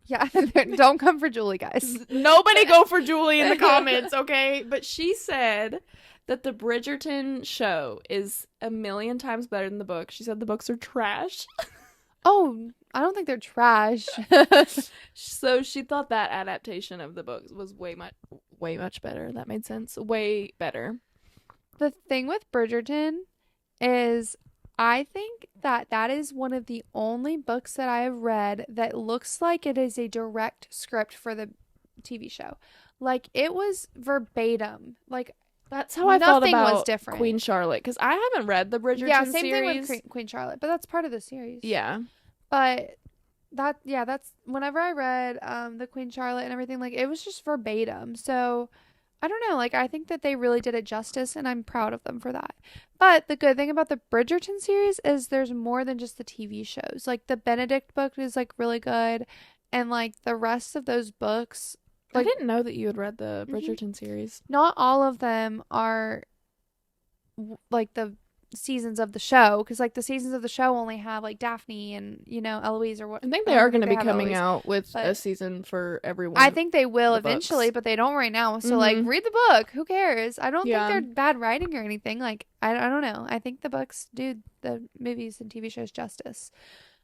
Yeah, don't come for Julie, guys. Nobody go for Julie in the comments, okay? But she said that the Bridgerton show is 1,000,000 times better than the book. She said the books are trash. Oh, I don't think they're trash. So she thought that adaptation of the books was way much better. That made sense. Way better. The thing with Bridgerton is I think that is one of the only books that I have read that looks like it is a direct script for the TV show. Like, it was verbatim. Like, that's how I felt nothing was about different. Queen Charlotte, because I haven't read the Bridgerton yeah, same series. thing with Queen Charlotte, but that's part of the series. Yeah. But that's whenever I read the Queen Charlotte and everything, like, it was just verbatim. So I don't know, like, I think that they really did it justice, and I'm proud of them for that. But the good thing about the Bridgerton series is there's more than just the TV shows. Like, the Benedict book is, like, really good, and, like, the rest of those books, like, I didn't know that you had read the Bridgerton series. not all of them are like the seasons of the show, because, like, the seasons of the show only have, like, Daphne and, you know, Eloise or what. I think they are going to be coming out with a season for everyone. I think they will eventually, but they don't right now. So, like, read the book. Who cares? I don't think they're bad writing or anything. Like, I don't know. I think the books do the movies and TV shows justice.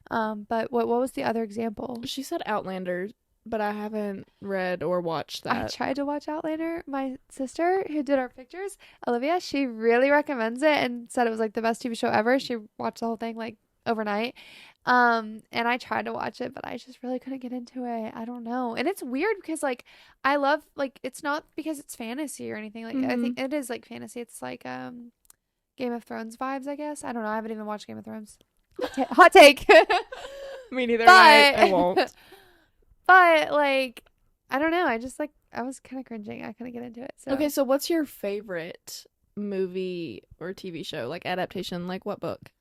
But what was the other example? She said Outlander, but I haven't read or watched that. I tried to watch Outlander. My sister, who did our pictures, Olivia, she really recommends it and said it was, like, the best TV show ever. She watched the whole thing, like, overnight. And I tried to watch it, but I just really couldn't get into it. I don't know. And it's weird because, like, I love, like, it's not because it's fantasy or anything. Like, I think it is, like, fantasy. It's like Game of Thrones vibes, I guess. I don't know. I haven't even watched Game of Thrones. Hot take. Me neither. I won't. But, like, I don't know. I just, like, I was kind of cringing. I couldn't get into it. So. Okay, so what's your favorite movie or TV show, like, adaptation? Like, what book?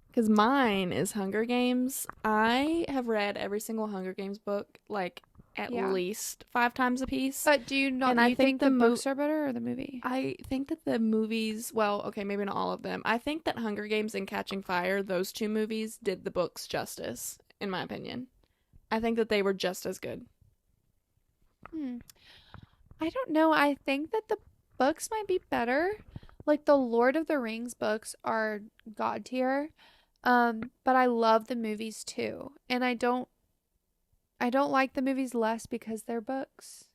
Because mine is Hunger Games. I have read every single Hunger Games book, like, at least 5 times a piece. But do you not? And I think the books are better or the movie? I think that the movies, well, okay, maybe not all of them. I think that Hunger Games and Catching Fire, those 2 movies, did the books justice, in my opinion. I think that they were just as good. I don't know. I think that the books might be better. Like, the Lord of the Rings books are god tier. But I love the movies too. And I don't like the movies less because they're books.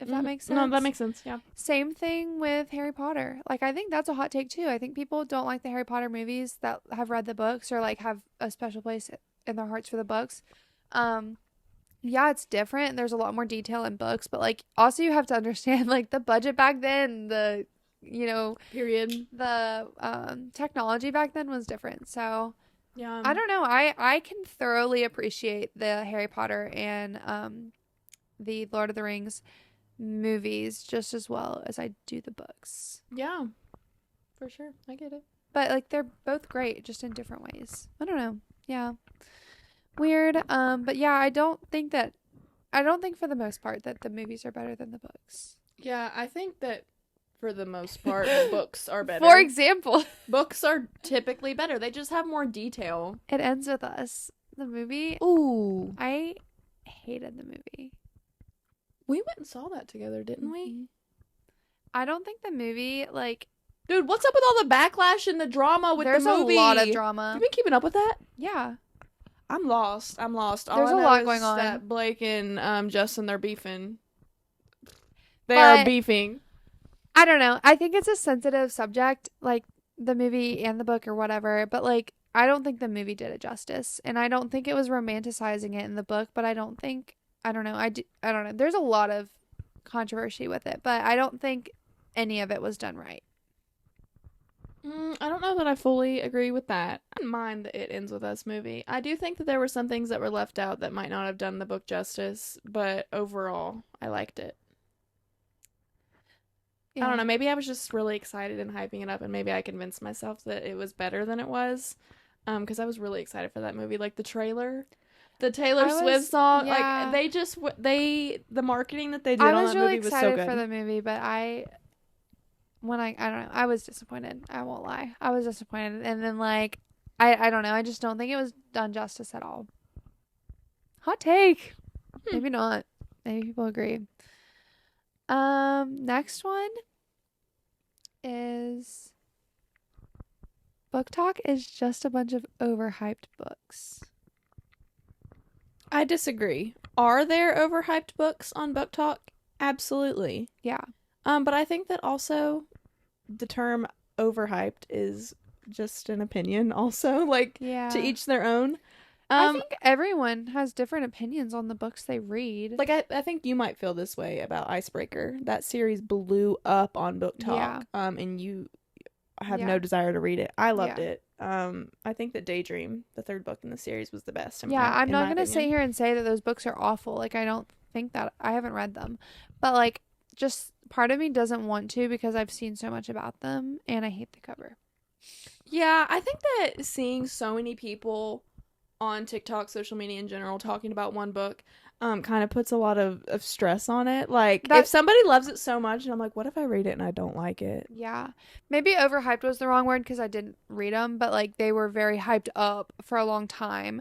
If that makes sense. No, that makes sense, yeah. Same thing with Harry Potter. Like, I think that's a hot take too. I think people don't like the Harry Potter movies that have read the books or, like, have a special place in their hearts for the books. Yeah, it's different. There's a lot more detail in books, but, like, also you have to understand, like, the budget back then, the, you know, the technology back then was different. So yeah, I don't know. I can thoroughly appreciate the Harry Potter and the Lord of the Rings movies just as well as I do the books. Yeah, for sure. I get it. But, like, they're both great, just in different ways. I don't know. Yeah. Weird. But yeah, I don't think for the most part that the movies are better than the books. Yeah, I think that for the most part, books are better. For example, books are typically better. They just have more detail. It Ends With Us. The movie. Ooh. I hated the movie. We went and saw that together, didn't we? I don't think the movie, like... Dude, what's up with all the backlash and the drama with the movie? There's a lot of drama. Have you been keeping up with that? Yeah. I'm lost. There's a lot going on. That Blake and Justin, they're beefing. They are beefing. I don't know. I think it's a sensitive subject, like the movie and the book or whatever. But, like, I don't think the movie did it justice, and I don't think it was romanticizing it in the book. But I don't know. I don't know. There's a lot of controversy with it, but I don't think any of it was done right. I don't know that I fully agree with that. I don't mind the It Ends With Us movie. I do think that there were some things that were left out that might not have done the book justice, but overall, I liked it. Yeah. I don't know. Maybe I was just really excited and hyping it up, and maybe I convinced myself that it was better than it was, because I was really excited for that movie. Like, the trailer, the Taylor Swift song, yeah. like, the marketing that they did on that movie was so good. I was really excited for the movie, but I don't know, I was disappointed. I won't lie. I was disappointed. And then, like, I don't know. I just don't think it was done justice at all. Hot take. Maybe not. Maybe people agree. Next one is BookTok is just a bunch of overhyped books. I disagree. Are there overhyped books on BookTok? Absolutely. Yeah. But I think that also the term overhyped is just an opinion also, like, to each their own. I think everyone has different opinions on the books they read. Like, I think you might feel this way about Icebreaker. That series blew up on BookTok. Yeah. And you have no desire to read it. I loved Yeah. it. I think that Daydream, the third book in the series, was the best. I'm not going to sit here and say that those books are awful. Like, I don't think that. I haven't read them. But, like, just part of me doesn't want to because I've seen so much about them and I hate the cover. Yeah, I think that seeing so many people on TikTok, social media in general, talking about one book kind of puts a lot of stress on it. Like, if somebody loves it so much and I'm like, what if I read it and I don't like it? Yeah. Maybe overhyped was the wrong word because I didn't read them, but like they were very hyped up for a long time.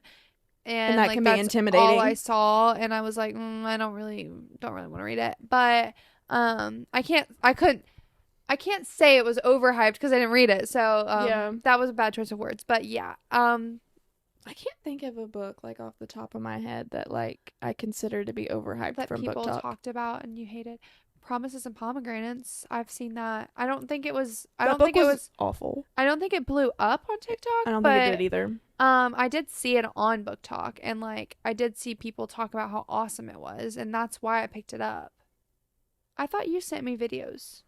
And that like, can be that's intimidating. all I saw, and I was like, I don't really want to read it. But I can't say it was overhyped because I didn't read it. So that was a bad choice of words. But yeah. I can't think of a book like off the top of my head that like I consider to be overhyped that from people BookTok. talked about and you hated. Promises and Pomegranates. I've seen that. I don't think it was awful. I don't think it blew up on TikTok. I don't think it did either. I did see it on BookTok, and like I did see people talk about how awesome it was, and that's why I picked it up. I thought you sent me videos.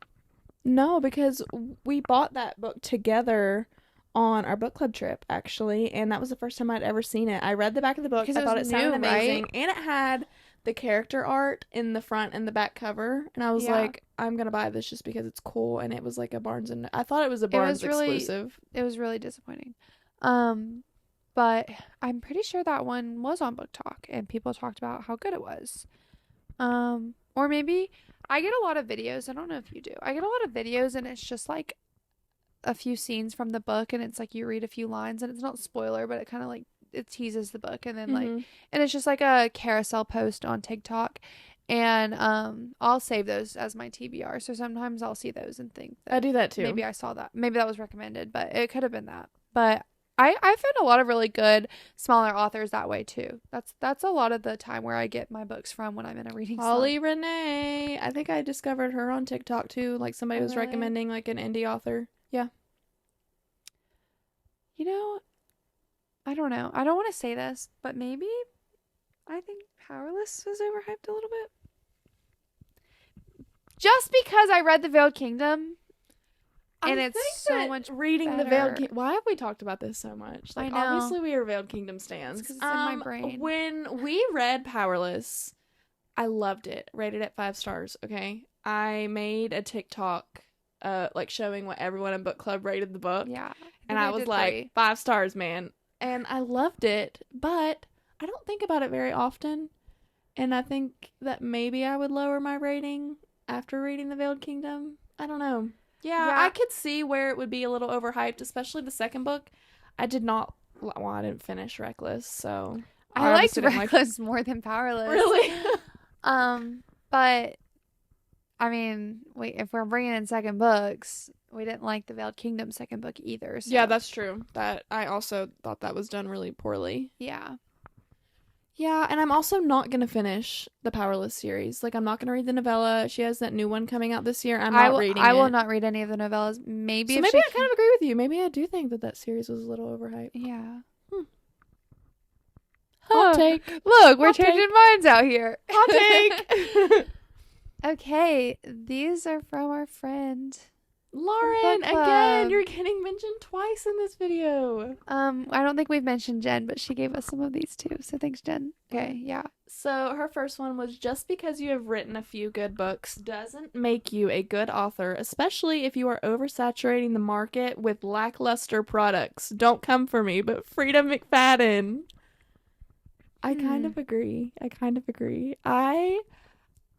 No, because we bought that book together on our book club trip, actually, and that was the first time I'd ever seen it. I read the back of the book. I thought it sounded amazing, right? And it had the character art in the front and the back cover, and I was like, I'm gonna buy this just because it's cool. And it was like a Barnes and I thought it was a Barnes exclusive. It was really disappointing. But I'm pretty sure that one was on BookTok, and people talked about how good it was. Or maybe I get a lot of videos. I don't know if you do. I get a lot of videos, and it's just like a few scenes from the book, and it's like you read a few lines, and it's not spoiler, but it kind of like it teases the book, and then like and it's just like a carousel post on TikTok, and I'll save those as my TBR. So sometimes I'll see those and think that I do that too. Maybe I saw that. Maybe that was recommended, but it could have been that. But I found a lot of really good smaller authors that way too. That's a lot of the time where I get my books from when I'm in a reading slump. Holly Renee. I think I discovered her on TikTok too. Like somebody was recommending like an indie author. Yeah. You know, I don't know. I don't want to say this, but maybe I think Powerless was overhyped a little bit. Just because I read The Veiled Kingdom. And it's so much reading better. The Veiled Kingdom. Why have we talked about this so much? Like, I know. Obviously, we are Veiled Kingdom stans. Because it's in my brain. When we read Powerless, I loved it. Rated it 5 stars. Okay, I made a TikTok, like showing what everyone in book club rated the book. Yeah, and I was like 3. 5 stars, man. And I loved it, but I don't think about it very often. And I think that maybe I would lower my rating after reading The Veiled Kingdom. I don't know. Yeah, I could see where it would be a little overhyped, especially the second book. I didn't finish Reckless, so I liked Reckless more than Powerless. Really? But I mean, if we're bringing in second books, we didn't like The Veiled Kingdom second book either. So. Yeah, that's true. That I also thought that was done really poorly. Yeah. Yeah, and I'm also not going to finish the Powerless series. Like, I'm not going to read the novella. She has that new one coming out this year. I'm not reading it. I will not read any of the novellas. Maybe I kind of agree with you. Maybe I do think that series was a little overhyped. Yeah. Hot take. Look, we're changing minds out here. Hot take. Okay, these are from our friend Lauren, again, you're getting mentioned twice in this video. I don't think we've mentioned Jen, but she gave us some of these too. So thanks, Jen. Okay, yeah. So her first one was, just because you have written a few good books doesn't make you a good author, especially if you are oversaturating the market with lackluster products. Don't come for me, but Frida McFadden. I kind of agree.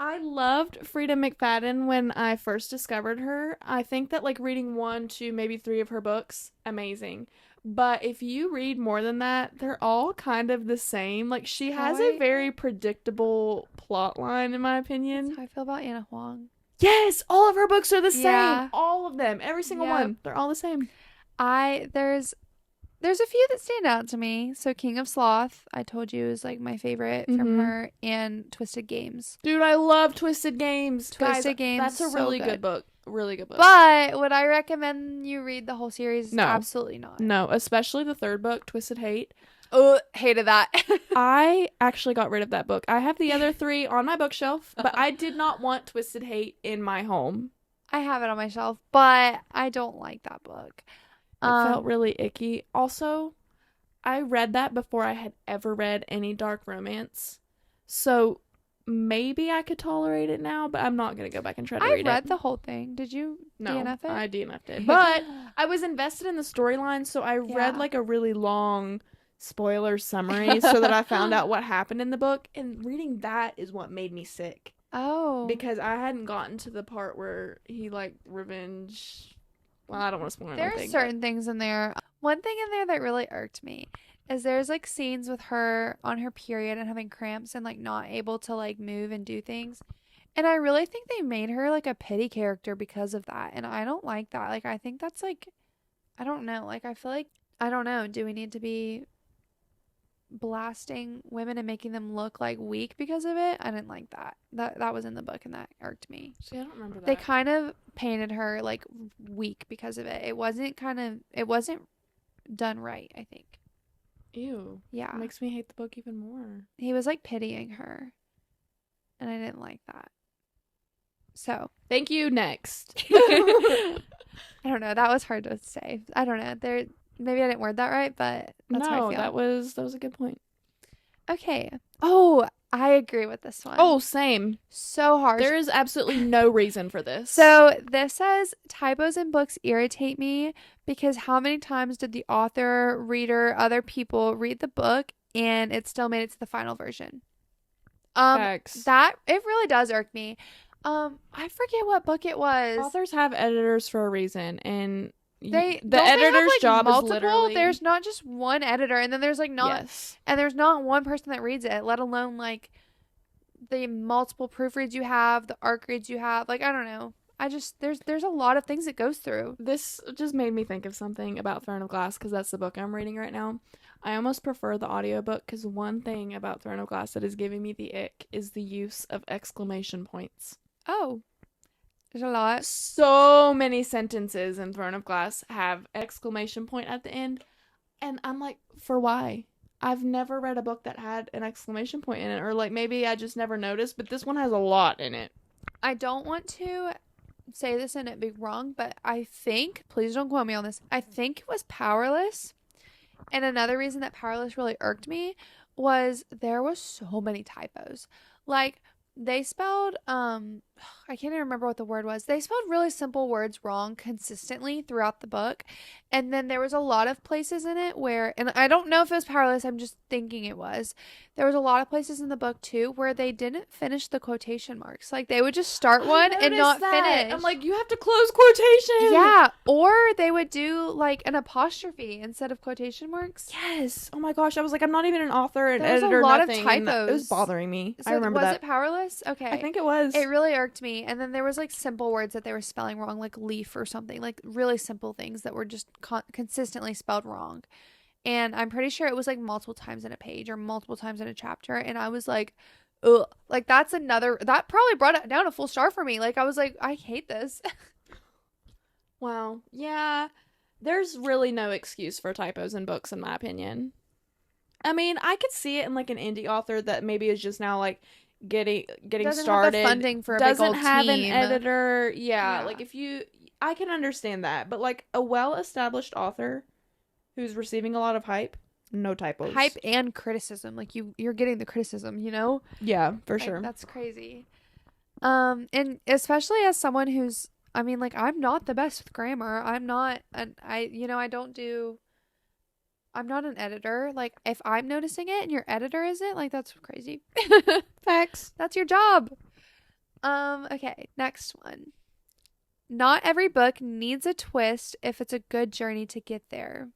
I loved Frida McFadden when I first discovered her. I think that like reading 1, 2, maybe 3 of her books, amazing. But if you read more than that, they're all kind of the same. Like, she has a very predictable plot line, in my opinion. That's how I feel about Anna Huang. Yes, all of her books are the same. All of them, every single one. They're all the same. There's a few that stand out to me. So King of Sloth, I told you, is like my favorite from her, and Twisted Games. Dude, I love Twisted Games. Twisted Games, that's a really good book. Really good book. But would I recommend you read the whole series? No. Absolutely not. No, especially the third book, Twisted Hate. Oh, hated that. I actually got rid of that book. I have the other 3 on my bookshelf, but I did not want Twisted Hate in my home. I have it on my shelf, but I don't like that book. It felt really icky. Also, I read that before I had ever read any dark romance. So maybe I could tolerate it now, but I'm not going to go back and try to read it. I read the whole thing. Did you DNF it? I DNF'd it. But I was invested in the storyline, so I read like a really long spoiler summary so that I found out what happened in the book. And reading that is what made me sick. Oh. Because I hadn't gotten to the part where he, like, revenge... Well, I don't want to spoil anything. There are certain things in there. One thing in there that really irked me is there's, like, scenes with her on her period and having cramps and, like, not able to, like, move and do things. And I really think they made her, like, a pity character because of that. And I don't like that. Like, I think that's, like... I don't know. Like, I feel like... I don't know. Do we need to be blasting women and making them look like weak because of it? I didn't like that. That was in the book and that irked me. See, I don't remember that. They kind of painted her like weak because of it. It wasn't done right, I think. Ew. Yeah. It makes me hate the book even more. He was like pitying her. And I didn't like that. So thank you. Next. I don't know. That was hard to say. I don't know. Maybe I didn't word that right, but that's how I feel. that was a good point. Okay. Oh, I agree with this one. Oh, same. So harsh. There is absolutely no reason for this. So this says, typos in books irritate me because how many times did the author, reader, other people read the book and it still made it to the final version? Facts. That, it really does irk me. I forget what book it was. Authors have editors for a reason, and the editor's job is literally... There's not just one editor, and then there's like not, and there's not one person that reads it, let alone like the multiple proofreads you have, the arc reads you have. Like, I don't know. There's a lot of things it goes through. This just made me think of something about Throne of Glass because that's the book I'm reading right now. I almost prefer the audiobook because one thing about Throne of Glass that is giving me the ick is the use of exclamation points. Oh. There's a lot. So many sentences in Throne of Glass have exclamation point at the end. And I'm like, for why? I've never read a book that had an exclamation point in it. Or like maybe I just never noticed. But this one has a lot in it. I don't want to say this and it be wrong. But I think, please don't quote me on this. I think it was Powerless. And another reason that Powerless really irked me was there was so many typos. Like... They spelled, I can't even remember what the word was. They spelled really simple words wrong consistently throughout the book. And then there was a lot of places in it where, and I don't know if it was Powerless, I'm just thinking it was. There was a lot of places in the book too where they didn't finish the quotation marks. Like they would just start one and not finish. I'm like, you have to close quotation. Yeah. Or they would do like an apostrophe instead of quotation marks. Yes. Oh my gosh. I was like, I'm not even an author, an editor, a lot nothing, of typos. It was bothering me. So I remember was it Powerless? Okay. I think it was. It really irked me. And then there was like simple words that they were spelling wrong, like leaf or something, like really simple things that were just consistently spelled wrong. And I'm pretty sure it was like multiple times in a page or multiple times in a chapter. And I was like, ugh. Like that probably brought it down a full star for me. Like I was like, I hate this. Wow. Yeah. There's really no excuse for typos in books, in my opinion. I mean, I could see it in like an indie author that maybe is just now like getting doesn't started, have the funding for a doesn't big old have team. an editor. Yeah, like I can understand that, but like a well-established author who's receiving a lot of hype, no typos. Hype and criticism, like you're getting the criticism, you know? Yeah, for sure. That's crazy. And especially as someone who's, I mean, like I'm not the best with grammar. I'm not an editor. Like, if I'm noticing it and your editor isn't, like, that's crazy. Facts. That's your job. Okay, next one. Not every book needs a twist if it's a good journey to get there.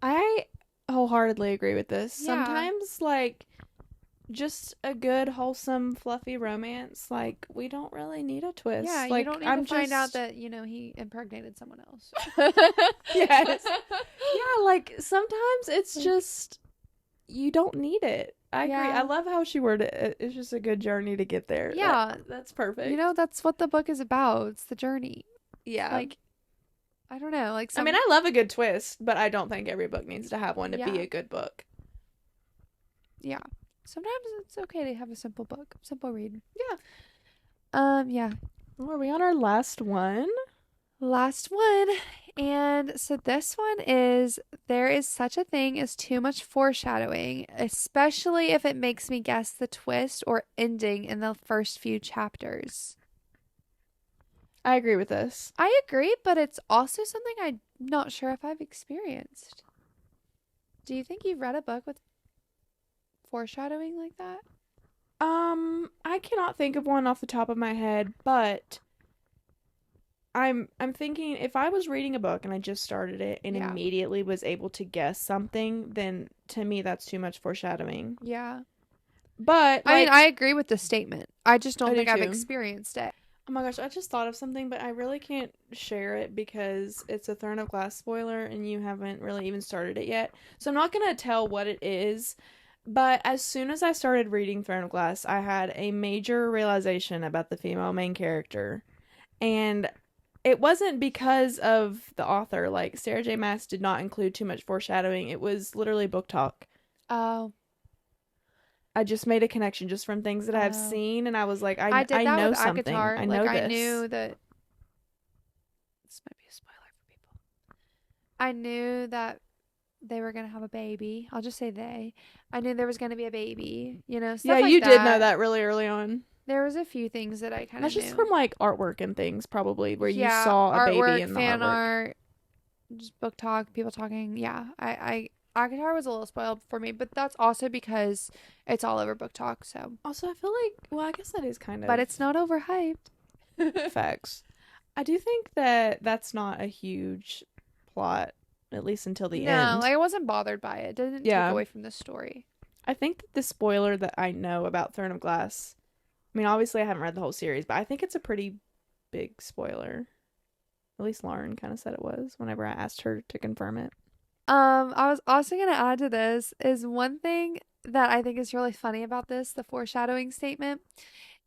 I wholeheartedly agree with this. Yeah. Sometimes, like, just a good, wholesome, fluffy romance, like, we don't really need a twist. Yeah, like, you don't need to find out that, you know, he impregnated someone else. Yes. Yeah, like, sometimes it's just, you don't need it. I agree. I love how she worded it. It's just a good journey to get there. Yeah. That's perfect. You know, that's what the book is about. It's the journey. Yeah. Like, I don't know. Like, I mean, I love a good twist, but I don't think every book needs to have one to be a good book. Yeah. Sometimes it's okay to have a simple book, simple read. Yeah. Yeah. Well, are we on our last one? Last one. And so this one is, there is such a thing as too much foreshadowing, especially if it makes me guess the twist or ending in the first few chapters. I agree with this. I agree, but it's also something I'm not sure if I've experienced. Do you think you've read a book with foreshadowing like that? I cannot think of one off the top of my head, but I'm thinking if I was reading a book and I just started it and immediately was able to guess something, then to me that's too much foreshadowing. Yeah. But I mean, I agree with the statement. I just don't think I've too. experienced it. Oh my gosh, I just thought of something, but I really can't share it because it's a Throne of Glass spoiler and you haven't really even started it yet. So I'm not going to tell what it is, but as soon as I started reading Throne of Glass, I had a major realization about the female main character. And it wasn't because of the author. Like, Sarah J. Maas did not include too much foreshadowing. It was literally BookTok. Oh. I just made a connection just from things that I've seen, and I was like, I did that know with something. ACOTAR. I know this. I knew that. This might be a spoiler for people. I knew that they were going to have a baby. I'll just say they. I knew there was going to be a baby, you know, stuff like you that. did know that really early on. There was a few things that I kind of knew. That's just from, like, artwork and things, probably, where you saw a artwork, baby in the fan artwork. art, just book talk, people talking. Yeah, ACOTAR was a little spoiled for me, but that's also because it's all over BookTok, so. Also, I feel like, well, I guess that is kind of. But it's not overhyped. Facts. I do think that that's not a huge plot, at least until the end. No, I wasn't bothered by it. It didn't take away from the story. I think that the spoiler that I know about Throne of Glass, I mean, obviously I haven't read the whole series, but I think it's a pretty big spoiler. At least Lauren kind of said it was whenever I asked her to confirm it. I was also going to add to this is one thing that I think is really funny about this, the foreshadowing statement,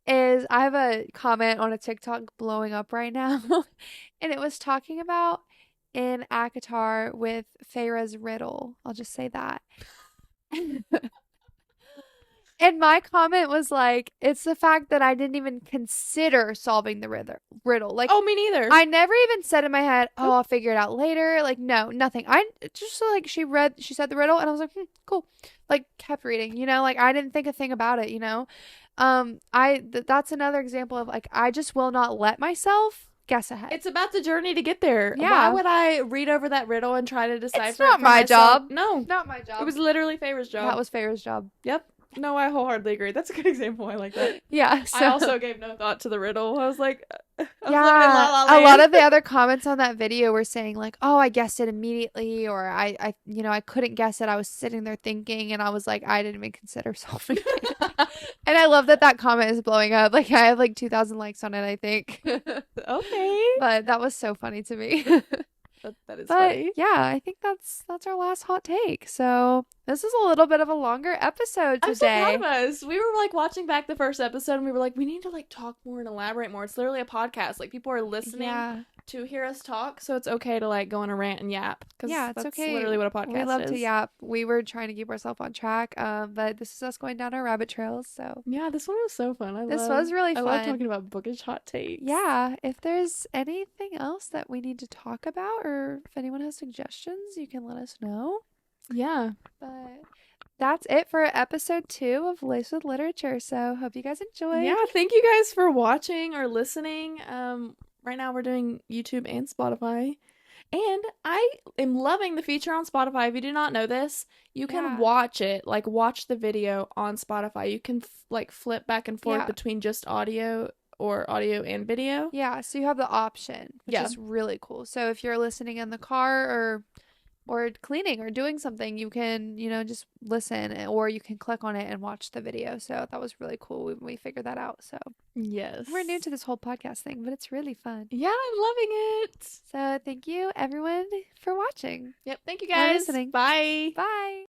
is I have a comment on a TikTok blowing up right now, and it was talking about in ACOTAR with Feyre's riddle. I'll just say that. And my comment was like, it's the fact that I didn't even consider solving the riddle. Like, oh, me neither. I never even said in my head, oh, I'll figure it out later. Like, no, nothing. I just like she said the riddle, and I was like, cool. Like, kept reading, you know, like I didn't think a thing about it, you know. That's another example of like, I just will not let myself guess ahead. It's about the journey to get there. Yeah. Why would I read over that riddle and try to decipher it's not it for my myself? job. No. Not my job. It was literally Feyre's job. That was Feyre's job. Yep. No, I wholeheartedly agree. That's a good example. I like that. Yeah. So. I also gave no thought to the riddle. I was like, a lot of the other comments on that video were saying like, oh, I guessed it immediately, or I couldn't guess it. I was sitting there thinking, and I was like, I didn't even consider solving it. And I love that comment is blowing up. Like, I have like 2,000 likes on it, I think. Okay. But that was so funny to me. That is funny. Yeah, I think that's our last hot take. So this is a little bit of a longer episode today. I'm so proud of us. We were like watching back the first episode, and we were like, we need to like talk more and elaborate more. It's literally a podcast. Like, people are listening to hear us talk, so it's okay to like go on a rant and yap. Yeah, it's okay. Literally what a podcast is. We love to yap. We were trying to keep ourselves on track, but this is us going down our rabbit trails. So yeah, this one was so fun. This was really fun. I love talking about bookish hot takes. Yeah, if there's anything else that we need to talk about, or if anyone has suggestions, you can let us know. Yeah, but that's it for episode 2 of Laced with Literature. So hope you guys enjoyed. Yeah, thank you guys for watching or listening. Right now we're doing YouTube and Spotify. And I am loving the feature on Spotify. If you do not know this, you can watch it, like watch the video on Spotify. You can like flip back and forth between just audio or audio and video. Yeah, so you have the option, which is really cool. So if you're listening in the car or cleaning or doing something, you can, you know, just listen, or you can click on it and watch the video. So that was really cool when we figured that out. So yes, we're new to this whole podcast thing, but it's really fun. Yeah, I'm loving it. So thank you everyone for watching. Yep, thank you guys. For listening. Bye. Bye.